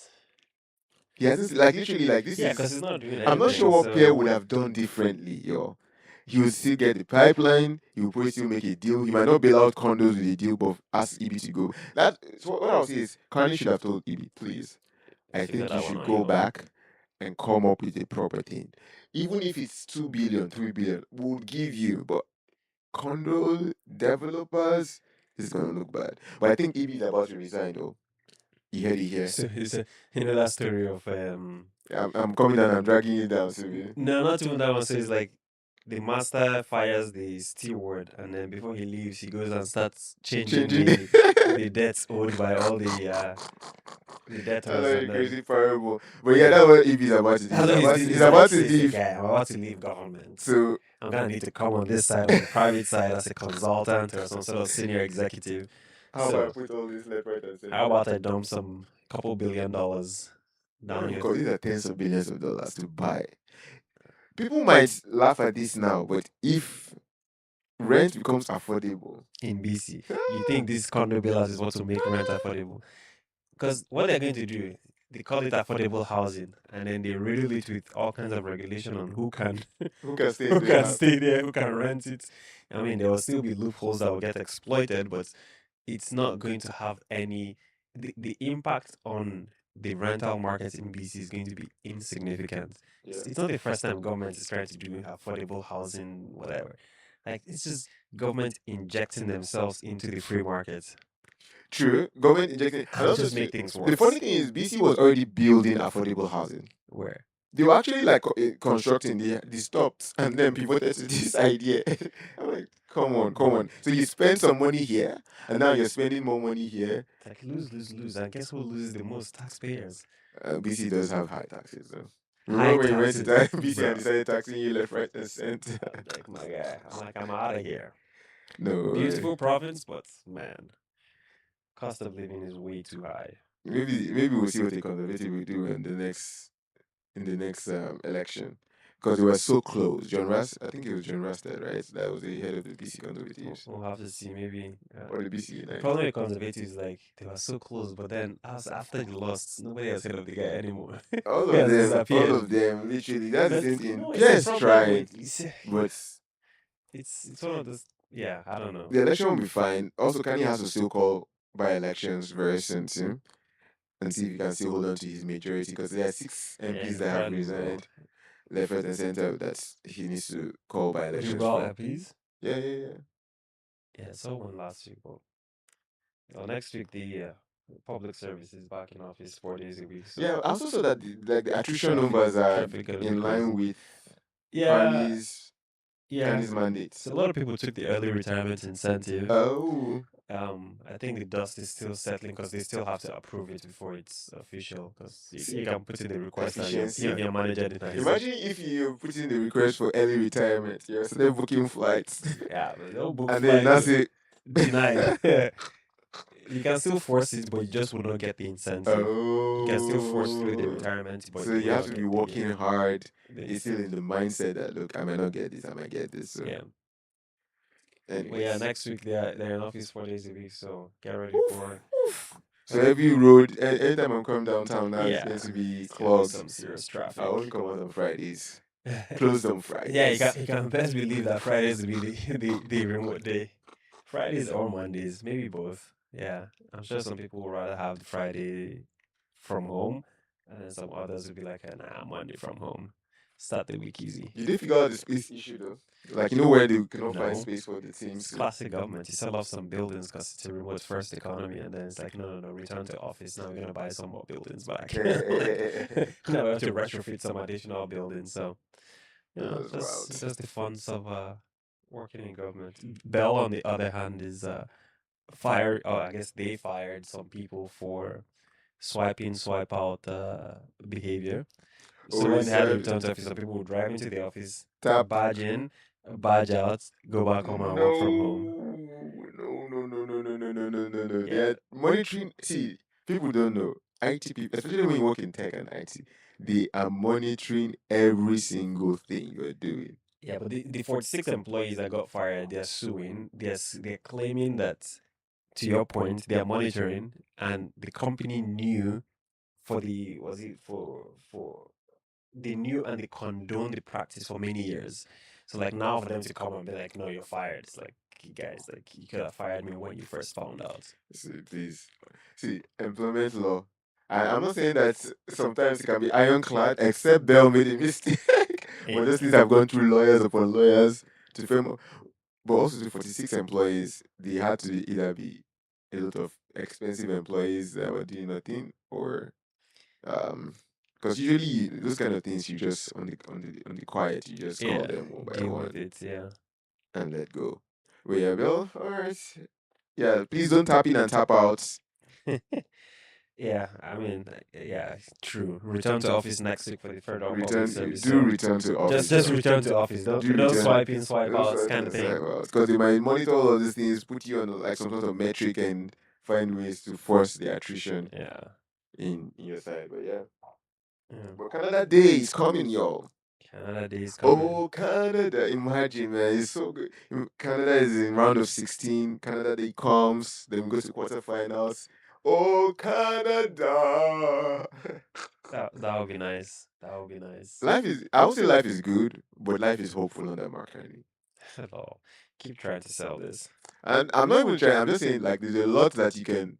He hasn't like literally like this Yeah, is. because he's not doing anything. I'm not sure what so Pierre would have done differently, yo. He will still get the pipeline. He will probably still make a deal. He might not bail out condos with a deal, but ask EB to go. That so what I'll say is, Kanye should have told EB, please. I figure think that you one should on go your own. back and come up with a proper thing. Even if it's 2 billion, 3 billion, we'll give you. But condo developers, it's gonna look bad. But I think EB is about to resign though. You heard it here. So it's that story of I'm coming down, I'm dragging you down, Sylvia. no, not even that one. So it's like the master fires the steward, and then before he leaves, he goes and starts changing the debts owed by all the debtors. That's And a then crazy parable. But yeah, that's what EB is about to do. that's what he's doing. He's Like, about to "Say, leave. guy, I'm about to leave government. So I'm gonna need to come on this side, on the private side, as a consultant or some sort of senior executive. how So, about I put all this left, right, and center? how about I dump some couple $1 billion down here? Because these are tens of billions of dollars to buy. People might laugh at this now, but if rent becomes affordable In BC, you think this condo bailout is what will make rent affordable? Because what they're going to do, they call it affordable housing, and then they riddle it with all kinds of regulation on who can who can stay who in the can house? stay there, who can rent it. I mean, there will still be loopholes that will get exploited, but it's not going to have any. The impact on the rental market in BC is going to be insignificant. Yeah. It's not the first time government is trying to do affordable housing, whatever. Like, it's just government injecting themselves into the free market. True, government injecting, and And also just make things the worse. funny thing is, BC was already building affordable housing. Where? They were actually like constructing the stopped and then pivoted to this idea. I'm like, come on. So you spend some money here, and now you're spending more money here. It's like lose. And guess who loses the most? Taxpayers. BC does have high taxes though. High Remember when you went to taxes, BC bro. and decided taxing you left, right, and center? I'm like, my guy. I'm out of here. No, Beautiful province, but man, cost of living is way too high. maybe we'll see what the conservative will do in the next election, because they were so close. John Ras, I think it was John Rastad, right? That was the head of the BC Conservatives We'll have to see. Maybe. or the BC The United. problem with conservatives, like, they were so close, but then as after they lost, nobody has heard of the guy anymore. All He has of them, disappeared. all of them, literally. That's the same thing. no, Pierre it's is a problem trying, with- but it's one of those. Yeah, I don't know. the election will be fine. Also, Kanye has to still call by elections very soon too, and see if he can still hold on to his majority, because there are 6 MPs that have incredibly well. resigned left, right, and center that he needs to call by elections Tribal for. MPs. Yeah. Yeah, I saw one last week, but well, next week the public service is back in office 4 days a week. So Yeah, I also saw that the attrition numbers are traffic gonna be in line crazy. with Yeah, Kanye's mandates. So a lot of people took the early retirement incentive, Oh, I think the dust is still settling because they still have to approve it before it's official. Because you can put in the request and Efficiency. your manager denies it. Imagine if you put in the request for early retirement, you're still booking flights, Yeah, but they'll book and then that's flights it. denied. You can still force it, but you just will not get the incentive. You can still force through the Oh, retirement, but so you you will have not to be get working hard. the It's still in the incentive. mindset that look, I might not get this, I might get this. So, Yeah. Well, yeah, anyways, next week they're in office 4 days a week, so get ready oof, for. oof. So every road, anytime I'm coming downtown now, it's Yeah, going to be it's gonna be clogged. some serious I traffic. only come out on Fridays. Closed on Yeah, Fridays. you can best believe that Fridays will be the remote day. Fridays or Mondays, maybe both. Yeah, I'm sure some people would rather have the Friday from home, and then some others would be like, nah, Monday from home. Start the week easy. Did they figure out the space issue though? Like, you know where they cannot find No, space for the teams it's to. classic government. You sell off some buildings because it's a remote first economy, and then it's like, no, return to office. Now we're gonna buy some more buildings back. Like, now we have to retrofit some additional buildings. So, That's wild. just the funs of working in government. Bell, on the other hand, is fired. Oh, I guess they fired some people for swipe in, swipe out behavior. Or So when they had the reserve return to office, some people would drive into the office, tap. badge in, badge out, go back home and work from home. No. They Yeah, are monitoring. See, people don't know. IT people, especially when you work in tech and IT, they are monitoring every single thing you're doing. yeah, but the 46 employees that got fired, they're suing. They're claiming that, to your point, they are monitoring, and the company knew for the was it for they knew and they condoned the practice for many years. So like now for them to come and be like, no, you're fired. It's like, you guys, like you could have fired me when you first found out. See, please. See, employment law. I'm not saying that sometimes it can be ironclad, except Bell made a mistake. Eh, But those things have gone through lawyers upon lawyers to frame. But also the 46 employees, they had to either be a lot of expensive employees that were doing nothing, or because usually those kind of things you just on the quiet, you just call yeah, them one by deal with one it. Yeah. and let go. Well, yeah, Bill. All right. Yeah, please don't tap in and tap out. Yeah, I mean, yeah, true. Return to office next week for the federal public Return, service. do So return to office. just Though. return to office. Do Don't return. swipe in, swipe Don't out swipe kind of and swipe thing. out because they might monitor all of these things, put you on like some sort of metric, and find ways to force the attrition Yeah. in your side. But yeah. Yeah. But Canada Day is coming, y'all. Canada Day is coming. Oh, Canada. Imagine, man. It's so good. Canada is in round of 16. Canada Day comes. Then we go to quarterfinals. Oh, Canada. That would be nice. That would be nice. Life is, I would say life is good, but life is hopeful under Mark Carney. Oh, keep trying to sell this. And I'm not even trying, I'm just saying, like, there's a lot that you can,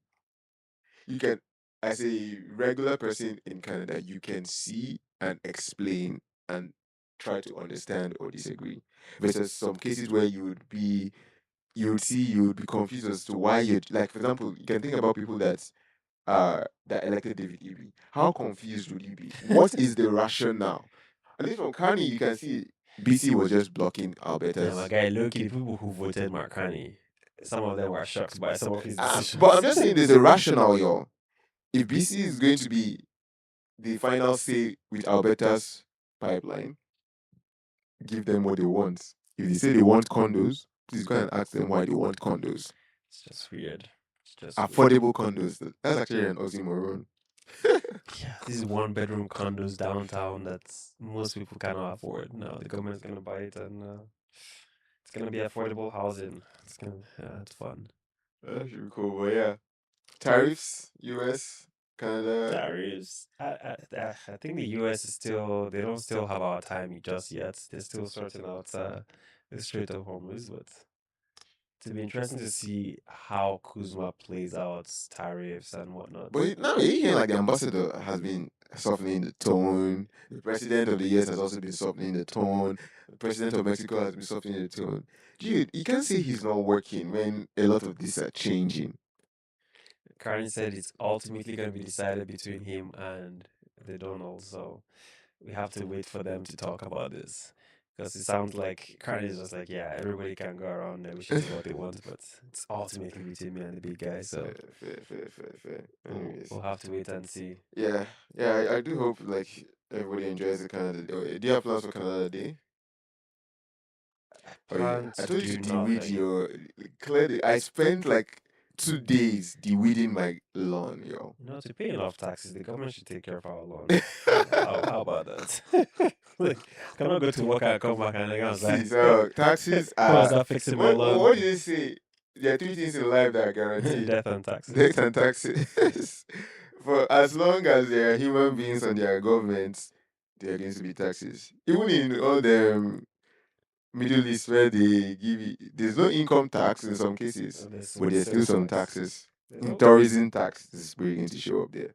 as a regular person in Canada, you can see and explain and try to understand or disagree. Versus some cases where you would be confused as to why you're, like, for example, you can think about people that elected David Eby. How confused would you be? What is the rationale? At least from Carney, you can see BC was just blocking Yeah, my Alberta's. guy, low-key, the people who voted Mark Carney, some of them were shocked by some of his But I'm decisions. just saying there's a rationale, y'all. If BC is going to be the final say with Alberta's pipeline, give them what they want. If they say they want condos, please go and ask them why they want condos. It's just weird. It's just weird. Affordable condos. That's actually an oxymoron. Yeah, this is one-bedroom condos downtown that most people cannot afford. No, the government's gonna buy it, and it's gonna be affordable housing. It's fun. That should be cool. But yeah, tariffs, US, Canada. Tariffs. I think the US is still, they don't still have our timing just yet. They're still sorting out the Strait of Hormuz, but it'll be interesting to see how Kuzma plays out tariffs and whatnot. But now you hear like the ambassador has been softening the tone. The president of the US has also been softening the tone. The president of Mexico has been softening the tone. Dude, you can't say he's not working when a lot of these are changing. Karen said it's ultimately going to be decided between him and the Donald, so we have to wait for them to talk about this. Because it sounds like Carney is just like, yeah, everybody can go around negotiating what they want, but it's ultimately between me and the big guy. So Fair. Anyways, we'll have to wait and see. yeah, I do hope like everybody enjoys the Canada Day. Do you have plans for Canada Day? I Oh yeah, plan I to told you to do de-weed nothing. your clearly. I spent like 2 days de-weeding my lawn, yo. To pay enough taxes, the government should take care of our lawn. How about that? Like, cannot go to work and come back and I was See, like, so taxes how is are that fixing my lawn? what did they say? There are three things in life that are guaranteed: Death and taxes. death and taxes. For as long as there are human beings on their governments, there are going to be taxes. Even in all the Middle East where they give you, there's no income tax in some cases, There's but there's still sales some tax. taxes. There's In no tourism tax, this is going to show up there.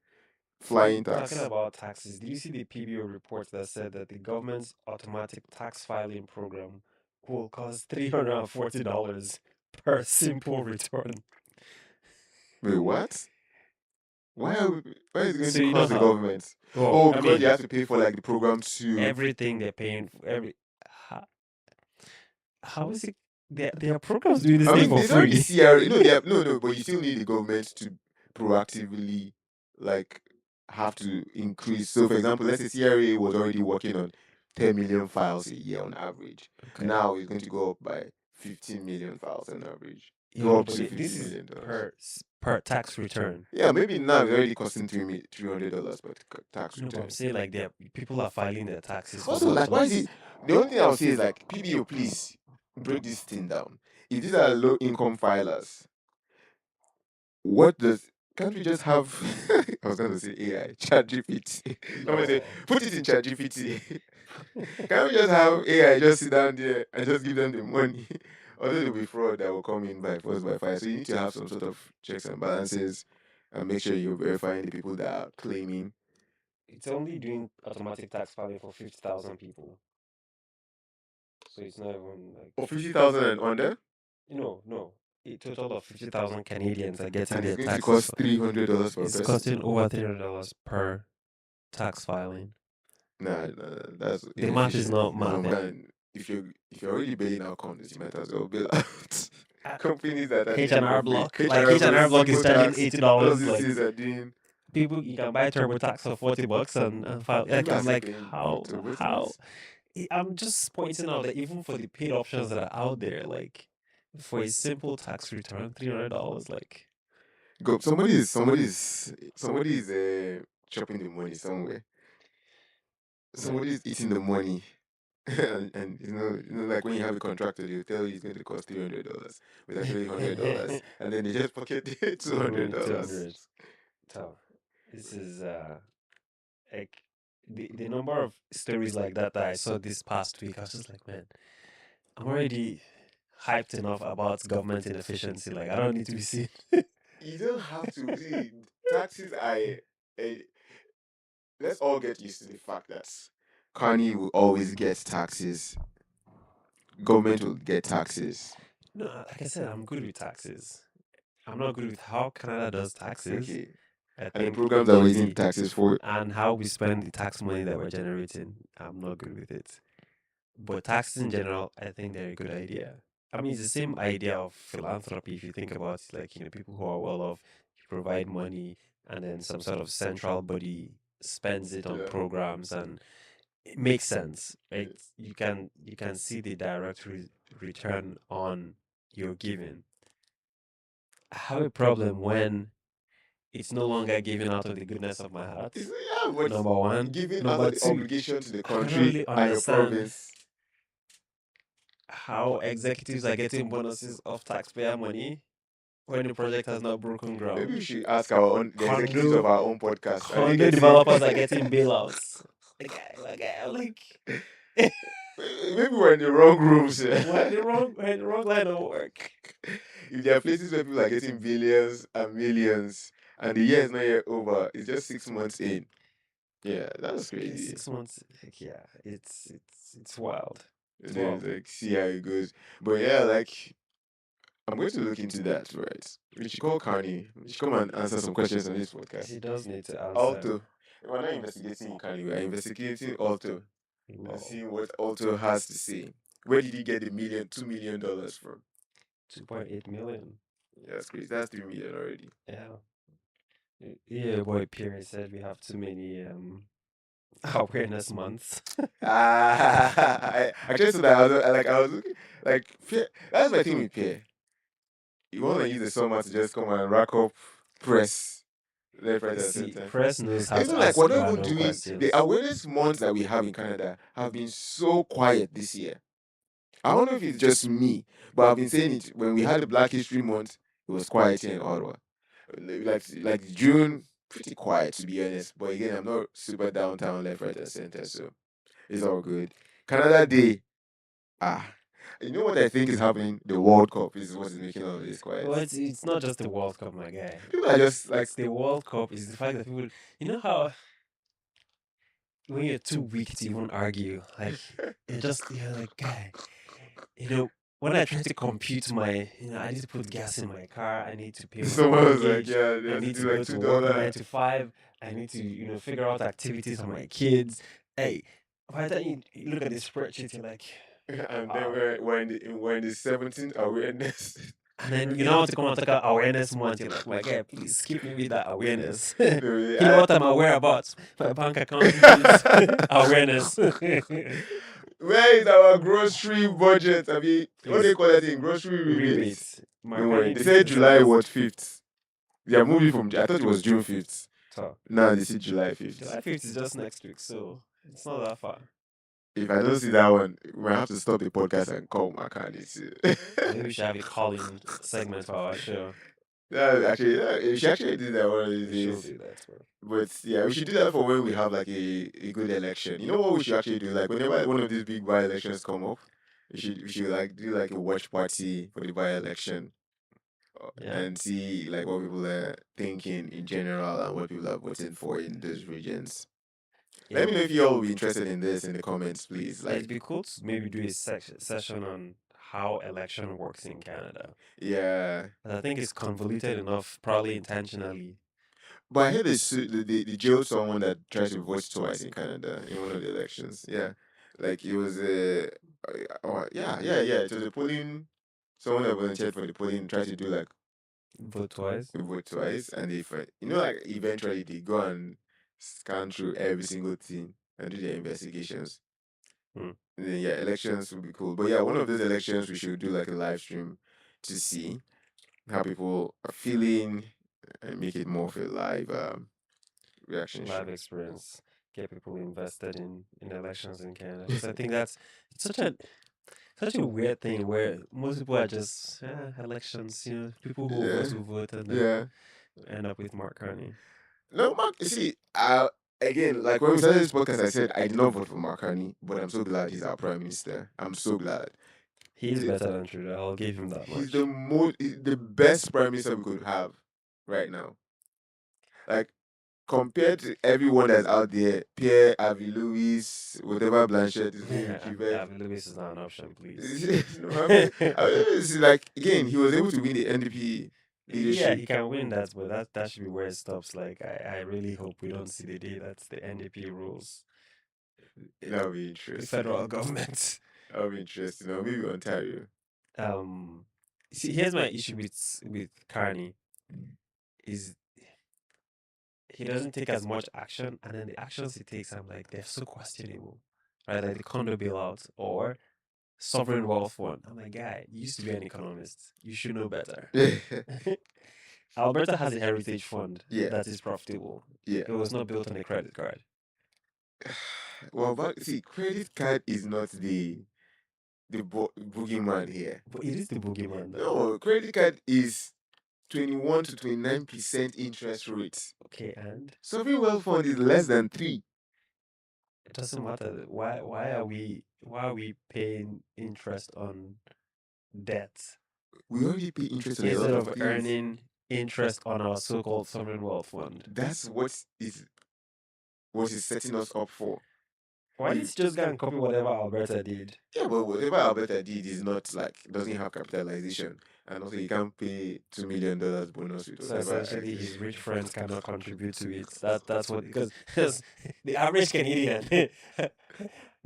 Flying Talking tax. about taxes, did you see the PBO report that said that the government's automatic tax filing program will cost $340 per simple return? Wait, what? Why is it going So to you know cost the how? government? Well, Oh, I because they mean, have to pay for like the program too. everything they're paying for, how is it? There are programs doing this I thing mean, for there's already free. CRA. No, they have no, but you still need the government to proactively like have to increase. So, for example, let's say CRA was already working on 10 million files a year on average. Okay. Now it's going to go up by 15 million files on average. Yeah, Go no, up but to this $15 is million. per tax return. Yeah, maybe now it's already costing $300 per tax No, but I'm return. saying like people are filing their taxes for Also, much like, why is less. it? The only thing I'll say is like, PBO, please break this thing down. If these are low income filers, what does can't we just have I was gonna say AI, chat GPT. I'm gonna say put it in chat GPT. Can't we just have AI just sit down there and just give them the money? Although there'll be fraud that will come in by force by fire. So you need to have some sort of checks and balances and make sure you're verifying the people that are claiming. It's only doing automatic tax filing for 50,000 people. So it's not even like Or 50,000 and under? no. A total of 50,000 Canadians are getting And it's their going to taxes. cost $300 per It's person. costing over $300 per tax filing. Nah, that's The math is inefficient. not mathing. And if you're already bailing out condos, you might as well bail out companies that are doing it H&R for free. Block, like H&R Block is charging All of $80. these Like things are doing. people, you can buy TurboTax for $40 and file. Like People are I'm still like, paying how? TurboTax. I'm just pointing out that even for the paid options that are out there, like for a simple tax return, $300, like Go. Somebody is chopping the money somewhere. Somebody is eating the money. And like when you have a contractor, they'll tell you it's going to cost $300, but it's actually $100, and then they just pocket the $200. 200. So this is like the number of stories like that I saw this past week. I was just like, man, I'm already hyped enough about government inefficiency. Like I don't need to be seen. You don't have to see taxes. Let's all get used to the fact that Carney will always get taxes. Government will get taxes. No, like I said, I'm good with taxes. I'm not good with how Canada does taxes. Okay. I And the think programs that we're using legitly, taxes for. and how we spend the tax money that we're generating, I'm not good with it. But taxes in general, I think they're a good idea. I mean, it's the same idea of philanthropy if you think about it. Like, people who are well off, you provide money, and then some sort of central body spends it on Yeah. programs, and it makes sense, right? You can see the direct return on your giving. I have a problem when it's no longer given out of the goodness of my heart. Yeah, but Number one. giving out Number of the two, obligation to the I cannot country really and your understand province. how executives are getting bonuses of taxpayer money when the project has not broken ground. Maybe we should ask the executives of our own podcast. Are they Condo getting developers are getting bailouts. Like, maybe we're in the wrong rooms. we're in the wrong line of work. If there are places where people are getting billions and millions, and the year is not yet over, it's just 6 months in. Yeah, that's Yeah, crazy. 6 months. Like, yeah, it's wild. And then it's like, see how it goes. But yeah, like, I'm going to look into that, right? We should call Carney. We should come and answer some questions on this podcast. He does need to answer. Alto. We're not investigating Carney, we're investigating Alto. and Lol. seeing what Alto has to say. Where did he get the $2 million from? 2.8 million. Yeah, that's crazy. That's 3 million already. Yeah. Yeah, boy Pierre said we have too many awareness months. I actually saw that. I was looking, like, Pierre, that's my thing with Pierre. You want to use the summer to just come and rack up press left, right, and See, center. press knows how to Even like ask we're not even random doing the questions. awareness months that we have in Canada have been so quiet this year. I don't know if it's just me, but I've been saying it when we had the Black History Month, it was quiet here in Ottawa. Like June, pretty quiet to be honest. But again, I'm not super downtown left, right, and center, so it's all good. Canada Day, ah, you know what I think is happening? The World Cup is what is making all of this quiet. Well, it's not just the World Cup, my guy. People are just like, It's the World Cup. Is the fact that people, you know how when you're too weak to even argue, like you're like, guy, you know, when I try to compute my, I need to put gas in my car, I need to pay my someone was like, mortgage, yeah, they I have to need to do go like to two work dollar. 9 to 5, I need to, figure out activities for my kids. Hey, by the time you look at the spreadsheet, you're like, And then wow. we're in the 17th awareness. And then you know want to come and talk about awareness month. You're like, my guy, please skip me with that awareness. No, You know what I'm aware about? My bank account details. Awareness. Where is our grocery budget? I mean, what do they Please. call that thing? Grocery rebate. Rebates. Don't worry. Marcani They said did July December. what 5th. They are moving from. I thought it was June 5th. So, Now they see July 5th. July 5th is just next week, so it's not that far. If I don't see that one, we might have to stop the podcast and call my candidate. Maybe we should have a call-in segment for our show. We should actually do that one of these We should days. do that, bro. But yeah, we should do that for when we have like a good election. You know what we should actually do? Like whenever one of these big by elections come up, we should like do like a watch party for the by election Yeah. and see like what people are thinking in general and what people are voting for in those regions. Yeah. Let me know if you all will be interested in this in the comments, please. It'd Like, be cool to maybe do a session on how election works in Canada. yeah. But I think it's convoluted enough, probably intentionally. But I heard they jailed someone that tried to vote twice in Canada in one of the elections. Yeah, like it was yeah. It was a polling. Someone that volunteered for the polling tried to do like Vote twice. vote twice, and if like eventually they go and scan through every single thing and do their investigations. Hmm. And then yeah, elections would be cool. But yeah, one of those elections we should do like a live stream to see how people are feeling and make it more of a live reaction Live show. experience. Get people invested in elections in Canada. Because I think that's such a weird thing where most people are just elections, people who Yeah. vote will vote and then Yeah. end up with Mark Carney. No, Mark. You see, again, like when we started this podcast, I said I did not vote for Mark Carney, but I'm so glad he's our prime minister. I'm so glad. He's better than Trudeau. I'll give him that He's much. he's the best prime minister we could have right now. Like compared to everyone that's out there, Pierre, Avi Louis, whatever Blanchett is doing in Quebec. Lewis is not an option, please. No, it's like again, he was able to win the NDP Yeah, leadership. he can win that, but that should be where it stops. Like, I really hope we don't see the day that's the NDP rules That would be the interesting. federal government. That would be interesting. Or maybe Ontario. See, here's my issue with Carney is he doesn't take as much action, and then the actions he takes, I'm like, they're so questionable, right? Like the Condo Bailout or sovereign wealth fund. I'm like, guy, you used to be an economist. You should know better. Alberta has a heritage fund that is profitable. Yeah. It was not built on a credit card. Well, but see, credit card is not the boogeyman here. But it is the boogeyman, though. No, credit card is 21 to 29% interest rate. Okay, and Sovereign wealth fund is less than 3. it doesn't matter. Why are we paying interest on debt We already pay interest on a lot instead of of things. earning interest on our so-called sovereign wealth fund? That's what is setting us up for. Why did you just go and copy whatever Alberta did? Yeah, but whatever Alberta did is not like doesn't have capitalization, and also you can't pay $2 million bonus with So whatever. essentially, his rich friends cannot contribute to it. That's what because the average Canadian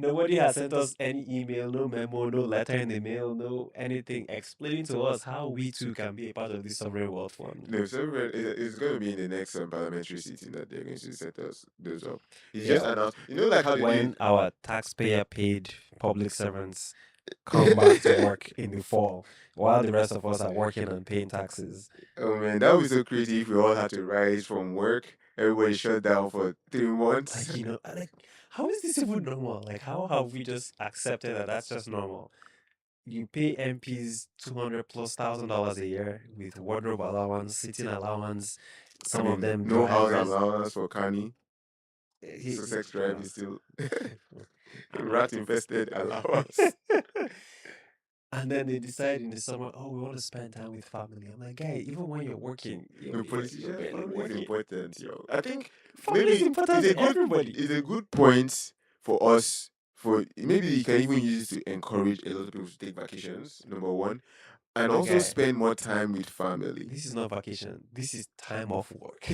Nobody has sent us any email, no memo, no letter in the mail, no anything explaining to us how we too can be a part of this sovereign wealth fund. No, so it's going to be in the next parliamentary sitting that they're going to set us those up. He just Yeah, announced, like how they do when our taxpayer paid public servants come back to it. work in the fall while the rest of us are working and paying taxes. Oh man, that would be so crazy if we all had to rise from work. Everybody shut down for 3 months. Like, like, how is this even normal? Like, how have we just accepted that that's just normal? You pay MPs 200 plus $1,000 a year with wardrobe allowance, sitting allowance. I Some of mean, them no house drivers. allowance for Kanye. Sussex Drive is still rat infested allowance. And then they decide in the summer, oh, we want to spend time with family. I'm like, guy, even when you're working, No you're politician, barely family is working. important, yo. I think Family is maybe important to everybody. it's a good point for us. For maybe you can even use it to encourage a lot of people to take vacations. Number one, and also Okay. spend more time with family. This is not vacation. This is time off work.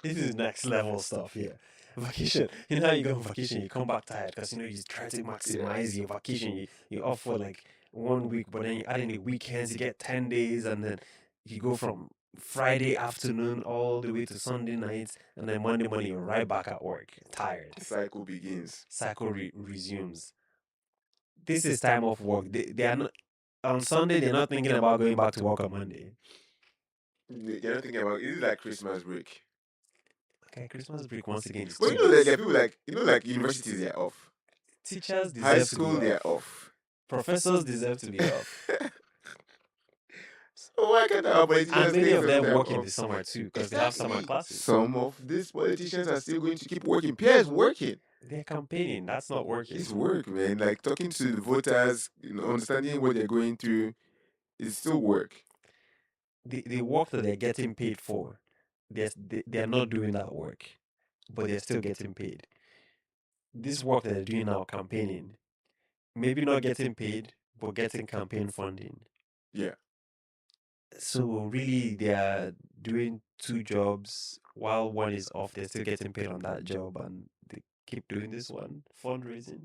This is next level stuff here. Vacation. You know how you go on vacation, you come back tired because you try to maximize your vacation. You're off for like 1 week, but then you add in the weekends, you get 10 days, and then you go from Friday afternoon all the way to Sunday night, and then Monday morning you're right back at work, tired. Cycle begins. Cycle resumes. This is time off work. They are not on Sunday. They're not thinking about going back to work on Monday. They're not thinking about is it like Christmas break? Okay, Christmas break once again is But 2 days. there are people like like universities they're off. Teachers High deserve to be school they're off. off. Professors deserve to be off. So why can't our And politicians many take of some them time work in off? the summer too because they have summer Exactly. classes. Some of these politicians are still going to keep working. Peers working. They're campaigning. That's not working. It's work, man. Like talking to the voters, understanding what they're going through is still work. The work that they're getting paid for, they're not doing that work, but they're still getting paid. This work that they're doing now, campaigning, maybe not getting paid, but getting campaign funding. Yeah. So really, they are doing two jobs while one is off. They're still getting paid on that job, and they keep doing this one fundraising.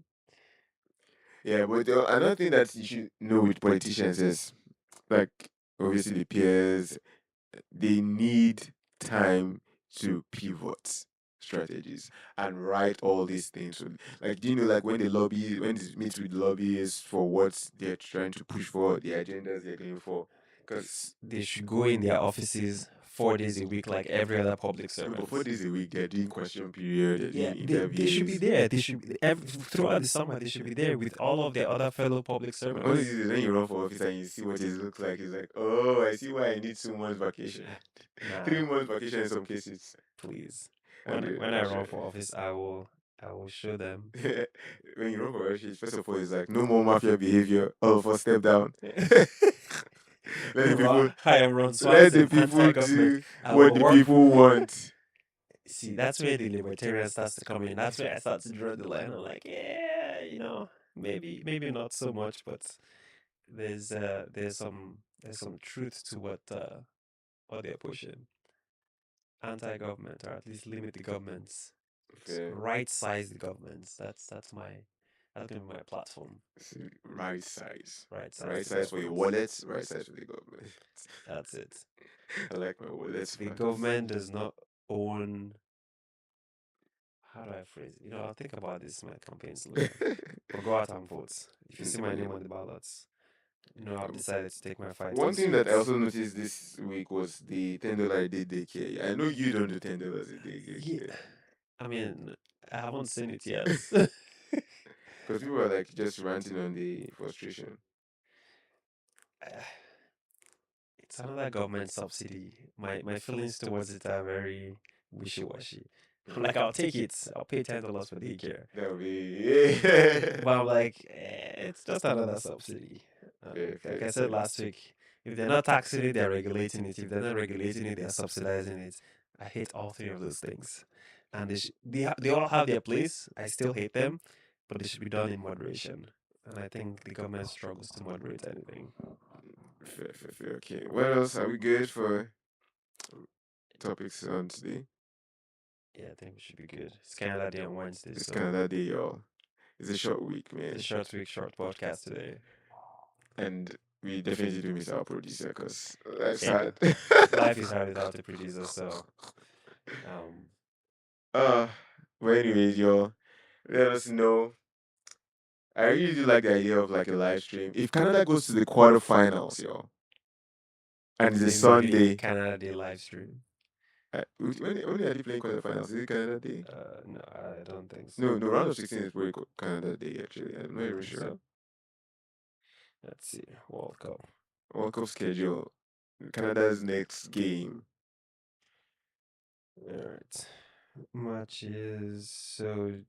Yeah, but another thing that you should know with politicians is like obviously the peers, they need time to pivot strategies and write all these things. So, like, do you know, like when they meet with lobbyists for what they're trying to push for, the agendas they're going for, because They should go in their offices 4 days a week, like every other public servant. but 4 days a week they're doing question period, they're Yeah, doing they should be interviews. there. They should be throughout the summer. They should be there with all of their other fellow public servants. Only this is when you run for office and you see what it looks like. It's like, oh, I see why I need 2 months vacation, Nah, 3 months vacation in some cases. please. And When I run for office, I will show them. when you run for office, first of all, it's like no more mafia behavior. All of us step down. Let the people, Hi everyone, let the people do what the people want. See, that's where the libertarian starts to come in. That's where I start to draw the line. I'm like, yeah, maybe not so much, but there's some truth to what they're pushing. Anti-government, or at least limit the governments. Fair. Right size the governments. That's gonna be my platform. Right size. Right size. Right the size for your governments. wallet, right size for the government. That's it. I like my wallet. The government does not own. How do I phrase it? I'll think about this in my campaign slogan. But go out and vote. If you see my name on the ballots, I've decided to take my fight. One thing that I also noticed this week was the $10 a day daycare. I know you don't do $10 a day daycare. Yeah. I mean, I haven't seen it yet. Because people are like just ranting on the frustration. It's another government subsidy. My feelings towards it are very wishy-washy. I'm like, I'll take it. I'll pay $10 for daycare. That would be. But I'm like, it's just another subsidy. Like I said last week, if they're not taxing it, they're regulating it. If they're not regulating it, they're subsidizing it. I hate all three of those things, and they all have their place. I still hate them, but they should be done in moderation. And I think the government struggles to moderate anything. Fair. Okay. What else? Are we good for topics on today? Yeah, I think we should be good. It's Canada Day on Wednesday, It's so Canada Day, y'all. It's a short week, man. It's a short week, short podcast today. And we definitely do miss our producer because life's Yeah. hard. Life is hard without a producer, so But anyways, y'all, let us know. I really do like the idea of like a live stream. If Canada goes to the quarterfinals, y'all, and it's a Sunday. Canada Day live stream. When are they playing quarterfinals? Is it Canada Day? No, I don't think so. No, round of 16 is probably Canada Day actually. I'm not even sure. So. Let's see. World Cup schedule. Canada's next game. Alright. Matches. So,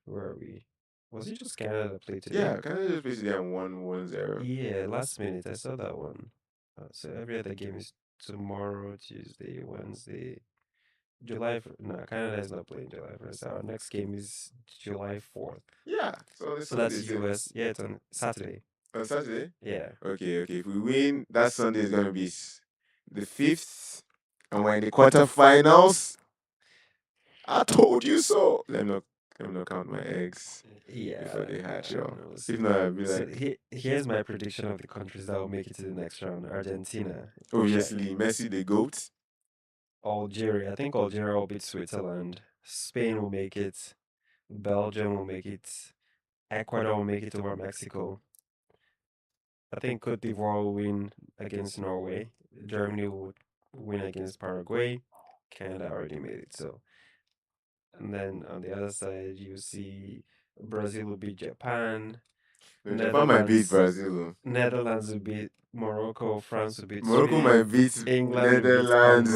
where are we? Was it just Canada that played today? Yeah, Canada just played today and won 1-0. Yeah, last minute. I saw that one. So every other game is tomorrow, Tuesday, Wednesday. No, Canada is not playing July 1st. Our next game is July 4th. Yeah, so that's US. Yeah, it's on Saturday. On Saturday? Yeah. Okay. If we win, that Sunday is going to be the 5th, and we're in the quarterfinals. I told you so. Let me not count my eggs. Yeah. Before they hatch, y'all. So If not, I'll be like. So here's my prediction of the countries that will make it to the next round. Argentina. Obviously, Messi the GOAT. Algeria. I think Algeria will beat Switzerland. Spain will make it. Belgium will make it. Ecuador will make it over Mexico. I think Cote d'Ivoire will win against Norway. Germany will win against Paraguay. Canada already made it, so. And then on the other side, you see Brazil will beat Japan. Japan might beat Brazil. Netherlands will beat Morocco. France will beat Morocco Sweden. might beat England Netherlands.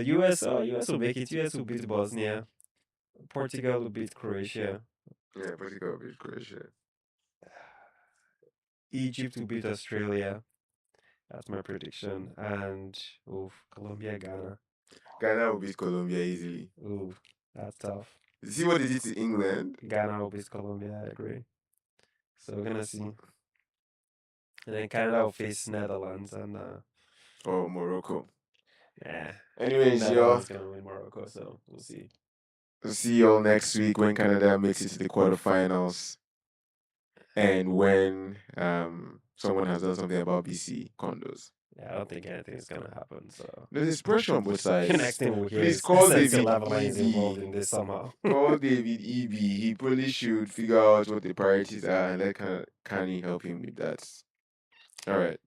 US will make it. US will beat Bosnia. Portugal will beat Croatia. Yeah, Portugal will beat Croatia. Egypt will beat Australia. That's my prediction. And Colombia, Ghana. Ghana will beat Colombia easily. That's tough. See what they did to England? Ghana will beat Colombia, I agree. So we're gonna see. And then Canada will face Netherlands and or Morocco. Yeah. Anyways, Netherlands gonna win Morocco, so we'll see. We'll see y'all next week when Canada makes it to the quarterfinals. And when someone has done something about BC condos. Yeah, I don't think anything's gonna happen. So there's pressure on both sides. The next thing we'll hear Please is call David David is involved in this somehow. Call David EB. He probably should figure out what the priorities are and let Kanye help him with that. All right.